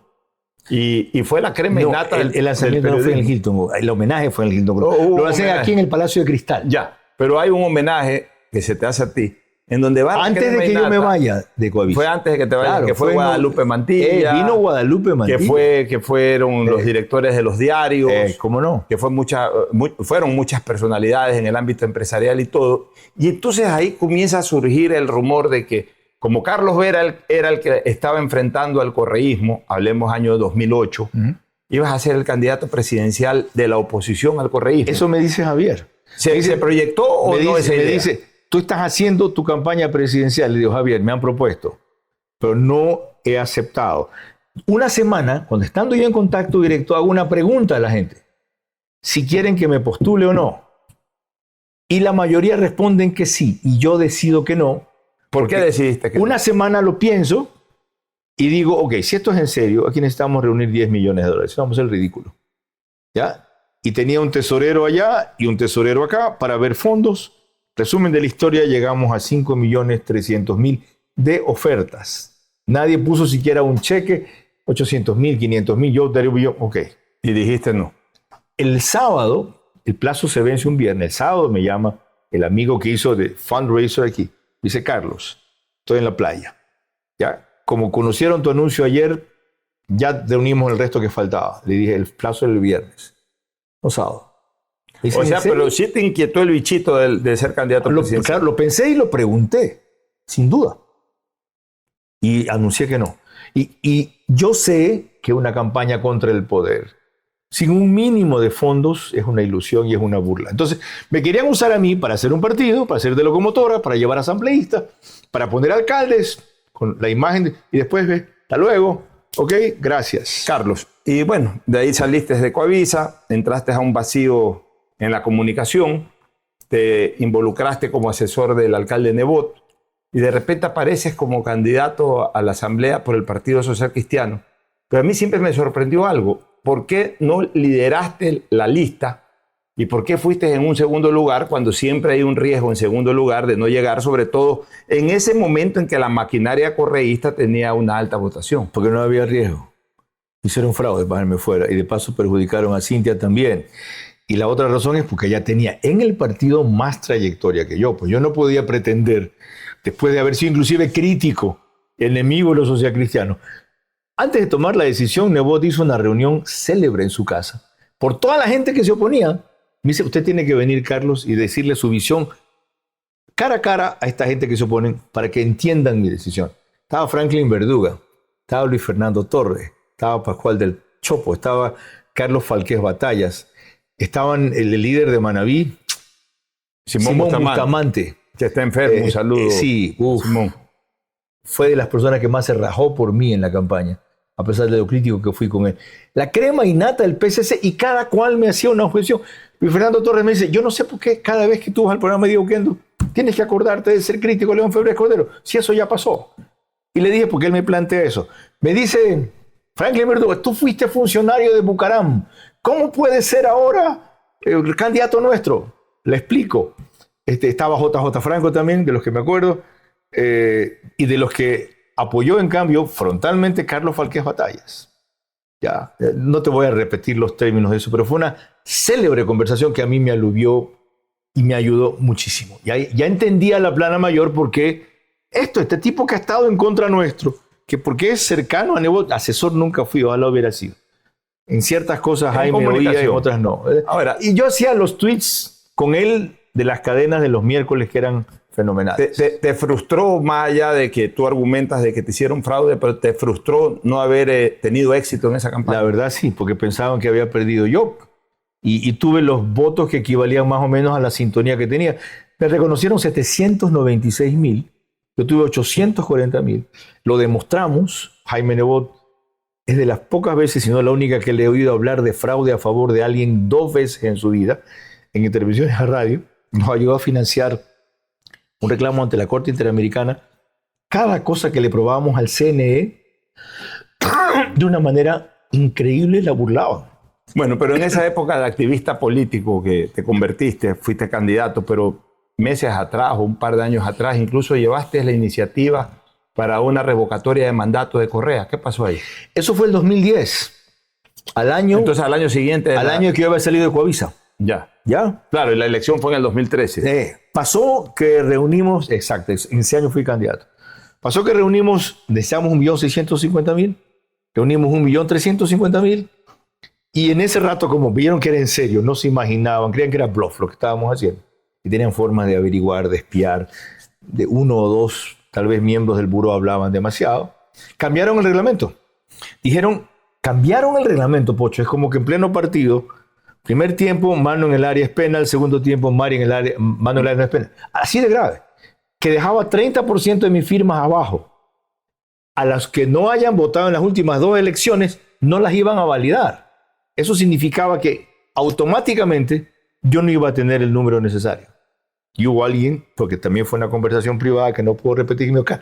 y fue la crema No, innata el lanzamiento no fue en el Hilton, el homenaje fue en el Hilton. Hubo Lo hacen homenaje. aquí en el Palacio de Cristal. Ya, pero hay un homenaje que se te hace a ti, en donde va la Antes de crema que yo me innata. vaya de Coavisa. Fue antes de que te vayas, Claro, que fue Guadalupe Mantilla. Vino Guadalupe Mantilla. Que fueron los directores de los diarios. ¿Cómo no? Que fueron muchas personalidades en el ámbito empresarial y todo. Y entonces ahí comienza a surgir el rumor de que, como Carlos Vera era el que estaba enfrentando al correísmo, hablemos año 2008, ibas a ser el candidato presidencial de la oposición al correísmo. Eso me dice Javier. ¿Se proyectó o no esa me idea? dice, tú estás haciendo tu campaña presidencial. Le digo, Javier, me han propuesto, pero no he aceptado. Una semana, cuando estando yo en contacto directo, hago una pregunta a la gente. Si quieren que me postule o no. Y la mayoría responden que sí, y yo decido que no. ¿Por qué decidiste que Una semana lo pienso y digo, ok, si esto es en serio, aquí necesitamos reunir $10 millones. Vamos a ser ridículo. ¿Ya? Y tenía un tesorero allá y un tesorero acá para ver fondos. Resumen de la historia, llegamos a 5.300.000 de ofertas. Nadie puso siquiera un cheque, 800.000, 500.000, yo daría un millón, ok. Y dijiste no. El sábado, el plazo se vence un viernes, el sábado me llama el amigo que hizo de fundraiser aquí. Dice, Carlos, estoy en la playa. ¿Ya? Como conocieron tu anuncio ayer, ya reunimos el resto que faltaba. Le dije, el plazo es el viernes, no sábado. Dice, O sea, ¿en serio? pero sí te inquietó el bichito de ser candidato presidencial. Claro, lo pensé y lo pregunté, sin duda. Y anuncié que no. Y yo sé que una campaña contra el poder sin un mínimo de fondos es una ilusión y es una burla. Entonces, me querían usar a mí para hacer un partido, para hacer de locomotora, para llevar asambleístas, para poner alcaldes con la imagen y después, hasta luego, ok, gracias. Carlos, y bueno, de ahí saliste de Coavisa, entraste a un vacío en la comunicación, te involucraste como asesor del alcalde Nebot y de repente apareces como candidato a la asamblea por el Partido Social Cristiano. Pero a mí siempre me sorprendió algo. ¿Por qué no lideraste la lista? ¿Y por qué fuiste en un segundo lugar cuando siempre hay un riesgo en segundo lugar de no llegar, sobre todo en ese momento en que la maquinaria correísta tenía una alta votación? Porque no había riesgo. Hicieron fraude para irme fuera y de paso perjudicaron a Cintia también. Y la otra razón es porque ella tenía en el partido más trayectoria que yo. Pues yo no podía pretender, después de haber sido inclusive crítico, enemigo de los socialcristianos. Antes de tomar la decisión, Nebot hizo una reunión célebre en su casa. Por toda la gente que se oponía, me dice, usted tiene que venir, Carlos, y decirle su visión cara a cara a esta gente que se oponen para que entiendan mi decisión. Estaba Franklin Verduga, estaba Luis Fernando Torres, estaba Pascual del Chopo, estaba Carlos Falqués Batallas, estaban el líder de Manabí, Simón Bustamante. Que está enfermo, un saludo. Sí, Simón. Fue de las personas que más se rajó por mí en la campaña, a pesar de lo crítico que fui con él. La crema innata del PCC y cada cual me hacía una objeción. Luis Fernando Torres me dice, yo no sé por qué cada vez que tú vas al programa de Diego Kendo, tienes que acordarte de ser crítico de León Febres Cordero, si eso ya pasó. Y le dije, porque él me plantea eso. Me dice, Franklin Verduga, tú fuiste funcionario de Bucaram. ¿Cómo puede ser ahora el candidato nuestro? Le explico. Estaba JJ Franco también, de los que me acuerdo, y de los que apoyó en cambio frontalmente Carlos Falqués Batallas. Ya, no te voy a repetir los términos de eso, pero fue una célebre conversación que a mí me aluvió y me ayudó muchísimo. Ya entendía la plana mayor porque este tipo que ha estado en contra nuestro, que porque es cercano a Nebot, asesor nunca fui, ojalá hubiera sido. En ciertas cosas Jaime oía, en otras no. Ahora, y yo hacía los tweets con él de las cadenas de los miércoles que eran fenomenales. ¿Te frustró, más allá de que tú argumentas de que te hicieron fraude, pero te frustró no haber tenido éxito en esa campaña? La verdad sí, porque pensaban que había perdido yo. Y tuve los votos que equivalían más o menos a la sintonía que tenía. Me reconocieron 796,000. Yo tuve 840,000. Lo demostramos. Jaime Nebot es de las pocas veces, si no la única, que le he oído hablar de fraude a favor de alguien 2 veces en su vida, en intervenciones a radio. Nos ayudó a financiar un reclamo ante la Corte Interamericana. Cada cosa que le probábamos al CNE, de una manera increíble, la burlaban. Bueno, pero en esa época de activista político que te convertiste, fuiste candidato, pero meses atrás o un par de años atrás, incluso llevaste la iniciativa para una revocatoria de mandato de Correa. ¿Qué pasó ahí? Eso fue el 2010. Entonces al año siguiente. Al año que yo había salido de Coavisa. Ya. ¿Ya? Claro, y la elección fue en el 2013. Pasó que reunimos, exacto, en ese año fui candidato. Pasó que deseamos 1.650.000, reunimos 1.350.000, y en ese rato, como vieron que era en serio, no se imaginaban, creían que era bluff lo que estábamos haciendo, y tenían formas de averiguar, de espiar, de 1 o 2, tal vez miembros del buró hablaban demasiado, cambiaron el reglamento. Cambiaron el reglamento, Pocho, es como que en pleno partido, primer tiempo, mano en el área es penal, segundo tiempo, mano en el área no es penal. Así de grave, que dejaba 30% de mis firmas abajo. A las que no hayan votado en las últimas 2 elecciones, no las iban a validar. Eso significaba que automáticamente yo no iba a tener el número necesario. Y hubo alguien, porque también fue una conversación privada que no puedo repetir, me dijo,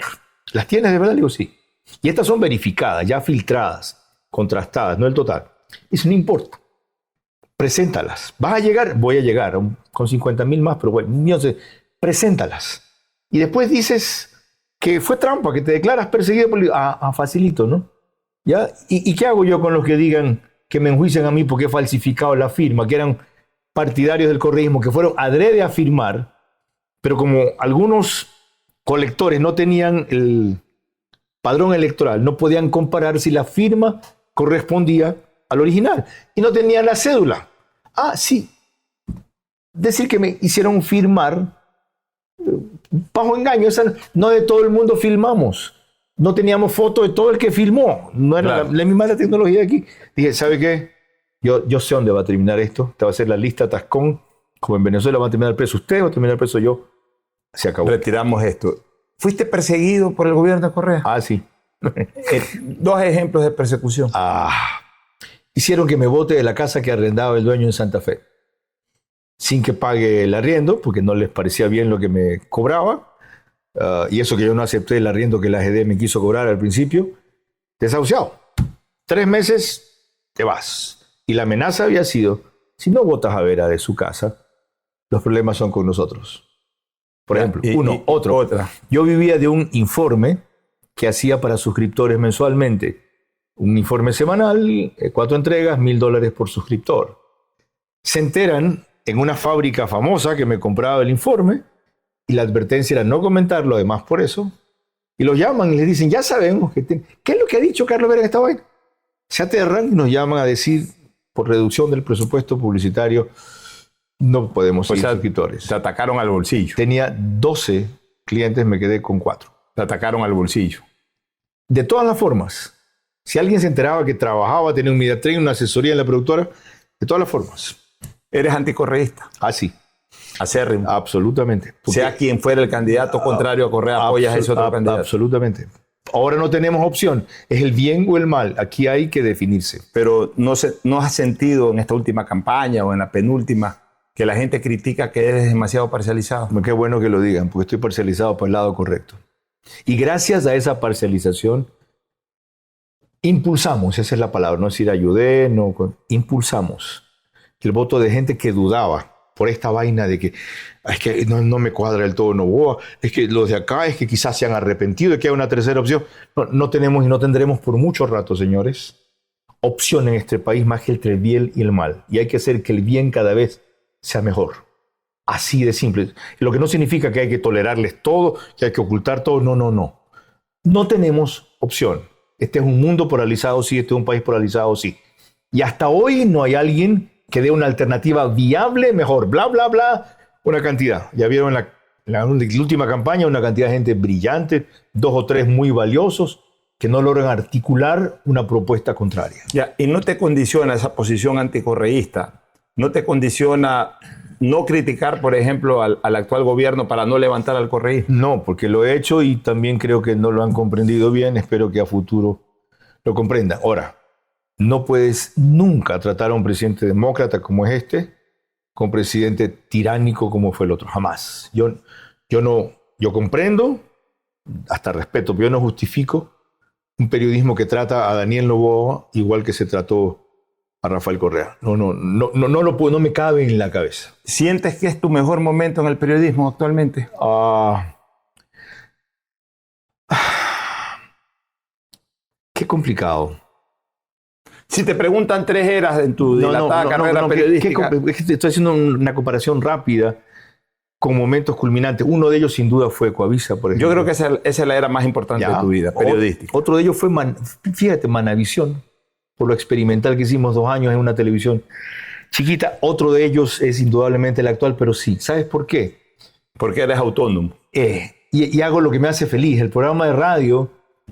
¿las tienes de verdad? Le digo, sí. Y estas son verificadas, ya filtradas, contrastadas, no el total. Eso no importa. Preséntalas. ¿Vas a llegar? Voy a llegar con 50,000 más, pero bueno, entonces, preséntalas. Y después dices que fue trampa, que te declaras perseguido por... facilito, ¿no? ¿Ya? ¿Y qué hago yo con los que digan que me enjuician a mí porque he falsificado la firma, que eran partidarios del correísmo, que fueron adrede a firmar, pero como algunos colectores no tenían el padrón electoral, no podían comparar si la firma correspondía al original y no tenían la cédula? Sí. Decir que me hicieron firmar bajo engaño. No de todo el mundo filmamos. No teníamos foto de todo el que filmó. No era la misma la tecnología de aquí. Dije, ¿sabe qué? Yo sé dónde va a terminar esto. Esta va a ser la lista Tascón. Como en Venezuela va a terminar preso usted, va a terminar preso yo. Se acabó. Retiramos esto. ¿Fuiste perseguido por el gobierno de Correa? Ah, sí. Dos ejemplos de persecución. Hicieron que me bote de la casa que arrendaba el dueño en Santa Fe. Sin que pague el arriendo, porque no les parecía bien lo que me cobraba. Y eso que yo no acepté el arriendo que la AGD me quiso cobrar al principio. Desahuciado. 3 meses, te vas. Y la amenaza había sido, si no botas a Vera de su casa, los problemas son con nosotros. Por ejemplo, otra. Yo vivía de un informe que hacía para suscriptores mensualmente. Un informe semanal, 4 entregas, $1,000 por suscriptor. Se enteran en una fábrica famosa que me compraba el informe y la advertencia era no comentarlo, además por eso. Y los llaman y les dicen, ya sabemos ¿qué es lo que ha dicho Carlos Vera en esta vaina? Se aterran y nos llaman a decir, por reducción del presupuesto publicitario, no podemos ser suscriptores. Te atacaron al bolsillo. Tenía 12 clientes, me quedé con 4. Te atacaron al bolsillo. De todas las formas, si alguien se enteraba que trabajaba, tenía un media training, una asesoría en la productora, de todas las formas. ¿Eres anticorreísta? Ah, sí. Acérrimo. Absolutamente. Sea quien fuera el candidato contrario a Correa, apoyas a ese otro candidato. Absolutamente. Ahora no tenemos opción. Es el bien o el mal. Aquí hay que definirse. Pero ¿no has sentido en esta última campaña o en la penúltima que la gente critica que eres demasiado parcializado? Qué bueno que lo digan, porque estoy parcializado por el lado correcto. Y gracias a esa parcialización, impulsamos, esa es la palabra, no decir ayudé, no, impulsamos el voto de gente que dudaba por esta vaina de que es que no me cuadra el todo Novoa, es que los de acá es que quizás se han arrepentido de que hay una tercera opción. No tenemos y no tendremos por mucho rato, señores, opción en este país más que entre el bien y el mal. Y hay que hacer que el bien cada vez sea mejor. Así de simple. Lo que no significa que hay que tolerarles todo, que hay que ocultar todo. No. No tenemos opción. Este es un mundo polarizado, sí. Este es un país polarizado, sí. Y hasta hoy no hay alguien que dé una alternativa viable, mejor. Bla, bla, bla. Una cantidad. Ya vieron en la última campaña una cantidad de gente brillante, 2 o 3 muy valiosos, que no logran articular una propuesta contraria. Ya, y no te condiciona esa posición anticorreísta. No te condiciona no criticar, por ejemplo, al actual gobierno para no levantar al correísmo. No, porque lo he hecho y también creo que no lo han comprendido bien. Espero que a futuro lo comprendan. Ahora, no puedes nunca tratar a un presidente demócrata como es este, con un presidente tiránico como fue el otro. Jamás. Yo comprendo, hasta respeto, pero yo no justifico un periodismo que trata a Daniel Noboa igual que se trató a Rafael Correa. No me cabe en la cabeza. ¿Sientes que es tu mejor momento en el periodismo actualmente? Qué complicado. Si te preguntan 3 eras en tu dilatada carrera periodística. Estoy haciendo una comparación rápida con momentos culminantes. Uno de ellos sin duda fue Coavisa, por ejemplo. Yo creo que esa es la era más importante de tu vida periodística. Otro de ellos fue, fíjate, Manavisión, por lo experimental que hicimos 2 años en una televisión chiquita. Otro de ellos es indudablemente el actual, pero sí. ¿Sabes por qué? Porque eres autónomo. Y hago lo que me hace feliz. El programa de radio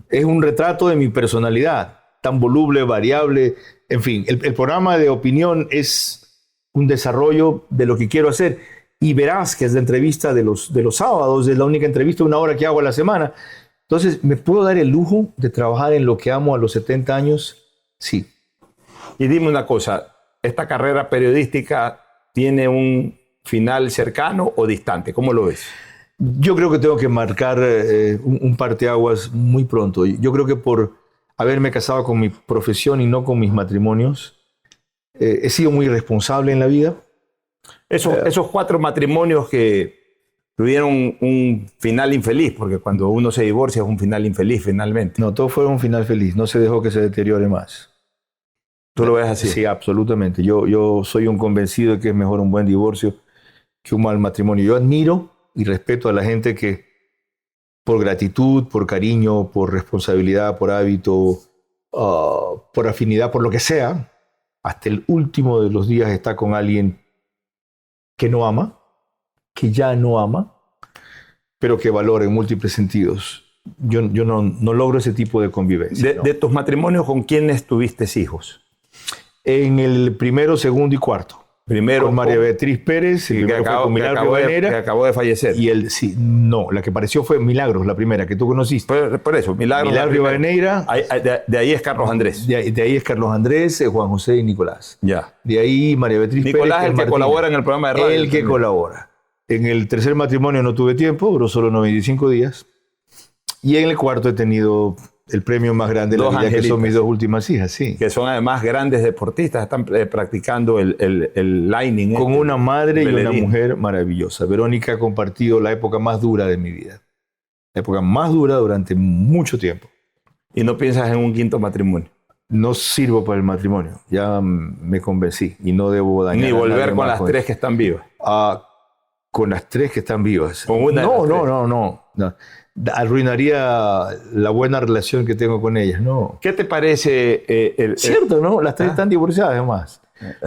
es un retrato de mi personalidad, tan voluble, variable. En fin, el programa de opinión es un desarrollo de lo que quiero hacer. Y verás que es la entrevista de los sábados, es la única entrevista de 1 hora que hago a la semana. Entonces, ¿me puedo dar el lujo de trabajar en lo que amo a los 70 años? Sí. Y dime una cosa, ¿esta carrera periodística tiene un final cercano o distante? ¿Cómo lo ves? Yo creo que tengo que marcar un parteaguas muy pronto. Yo creo que por haberme casado con mi profesión y no con mis matrimonios, he sido muy irresponsable en la vida. Esos 4 matrimonios que tuvieron un final infeliz, porque cuando uno se divorcia es un final infeliz finalmente. No, todo fue un final feliz. No se dejó que se deteriore más. ¿Tú lo ves así? Sí, absolutamente. Yo soy un convencido de que es mejor un buen divorcio que un mal matrimonio. Yo admiro y respeto a la gente que por gratitud, por cariño, por responsabilidad, por hábito, por afinidad, por lo que sea, hasta el último de los días está con alguien que no ama, que ya no ama, pero que valora en múltiples sentidos. Yo no logro ese tipo de convivencia. De tus matrimonios, ¿con quiénes tuviste hijos? En el primero, segundo y cuarto. Primero Con María Beatriz Pérez, el primero fue con Milagros Rivadeneira. Que acabó de fallecer. Y la que apareció fue Milagros, la primera, que tú conociste. Por eso, Milagros Rivadeneira. De ahí es Carlos Andrés. De ahí es Carlos Andrés, Juan José y Nicolás. Ya. De ahí María Beatriz Nicolás, Pérez. el que colabora en el programa de radio. El que colabora. En el tercer matrimonio no tuve tiempo, duró solo 95 días. Y en el cuarto he tenido el premio más grande de la vida, que son mis 2 últimas hijas, sí. Que son además grandes deportistas, están practicando el lining. Con una madre y una mujer maravillosa. Verónica ha compartido la época más dura de mi vida. La época más dura durante mucho tiempo. ¿Y no piensas en un 5º matrimonio? No sirvo para el matrimonio, ya me convencí y no debo dañar. Ni volver con las 3 que están vivas. Con las 3 que están vivas. Con una No. Arruinaría la buena relación que tengo con ellas, no. ¿Qué te parece? Cierto, ¿no? Las 3 están divorciadas, además.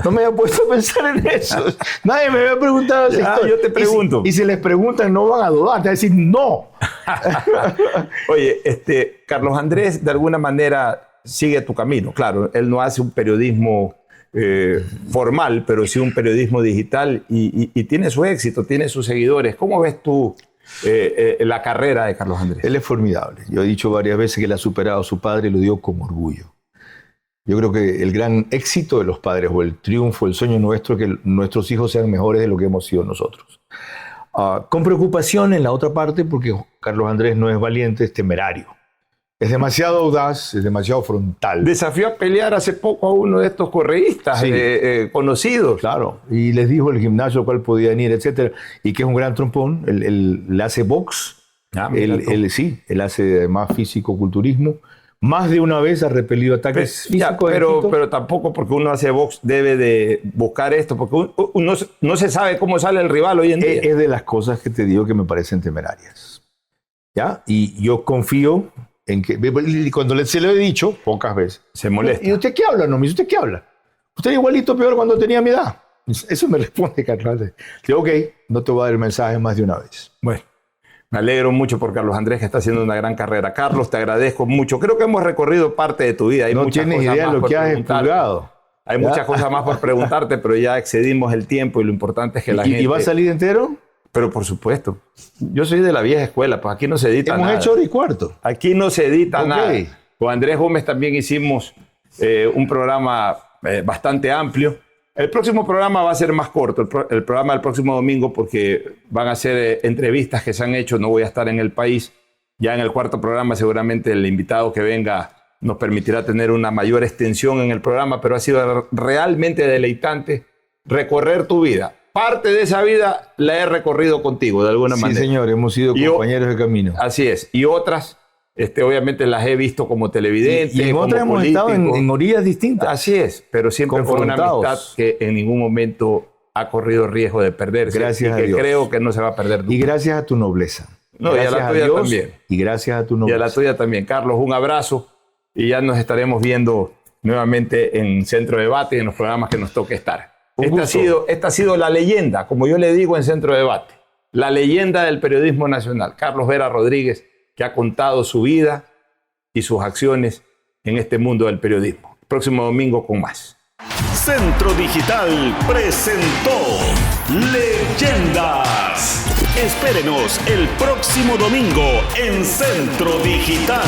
No me había puesto a pensar en eso. Nadie me había preguntado esa historia. Yo te pregunto. Y si les preguntan, no van a dudar, te van a decir no. Oye, Carlos Andrés, de alguna manera, sigue tu camino. Claro, él no hace un periodismo formal, pero sí un periodismo digital y tiene su éxito, tiene sus seguidores. ¿Cómo ves tú la carrera de Carlos Andrés? Él es formidable. Yo he dicho varias veces que él ha superado a su padre y lo dio con orgullo. Yo creo que el gran éxito de los padres, o el triunfo, el sueño nuestro, es que nuestros hijos sean mejores de lo que hemos sido nosotros. Con preocupación en la otra parte, porque Carlos Andrés no es valiente, es temerario. Es demasiado audaz, es demasiado frontal. Desafió a pelear hace poco a uno de estos correístas conocidos. Claro, y les dijo el gimnasio al cual podían ir, etcétera, y que es un gran trompón. Él hace box, él hace además físico-culturismo. Más de una vez ha repelido ataques físicos. Pero tampoco porque uno hace box debe de buscar esto, porque uno no se sabe cómo sale el rival hoy en día. Es de las cosas que te digo que me parecen temerarias. ¿Ya? Y yo confío en que, cuando se lo he dicho, pocas veces, se molesta. ¿Y usted qué habla? No, ¿usted qué habla? Usted es igualito peor cuando tenía mi edad. Eso me responde Carlos Andrés. Digo, ok, no te voy a dar el mensaje más de una vez. Bueno. Me alegro mucho por Carlos Andrés, que está haciendo una gran carrera. Carlos, te agradezco mucho. Creo que hemos recorrido parte de tu vida. Hay no tienes idea de lo que has expurgado. Hay muchas cosas más por preguntarte, pero ya excedimos el tiempo y lo importante es que la gente... ¿Y va a salir entero? Pero por supuesto. Yo soy de la vieja escuela, pues aquí no se edita nada. Hemos hecho hora y cuarto. Aquí no se edita nada. Con Andrés Gómez también hicimos un programa bastante amplio. El próximo programa va a ser más corto, el programa del próximo domingo, porque van a ser entrevistas que se han hecho, no voy a estar en el país. Ya en el 4º programa seguramente el invitado que venga nos permitirá tener una mayor extensión en el programa, pero ha sido realmente deleitante recorrer tu vida. Parte de esa vida la he recorrido contigo, de alguna manera. Sí, señor, hemos sido compañeros de camino. Así es, y otras... obviamente las he visto como televidente. Y en otras hemos estado en orillas distintas. Así es, pero siempre con una amistad que en ningún momento ha corrido riesgo de perderse. Gracias a Dios. Creo que no se va a perder nunca. Y gracias a tu nobleza. No, y a la tuya también. Y gracias a tu nobleza. Y a la tuya también. Carlos, un abrazo. Y ya nos estaremos viendo nuevamente en Centro Debate y en los programas que nos toque estar. Esta ha sido la leyenda, como yo le digo en Centro Debate. La leyenda del periodismo nacional. Carlos Vera Rodríguez, que ha contado su vida y sus acciones en este mundo del periodismo. El próximo domingo con más. Centro Digital presentó Leyendas. Espérenos el próximo domingo en Centro Digital.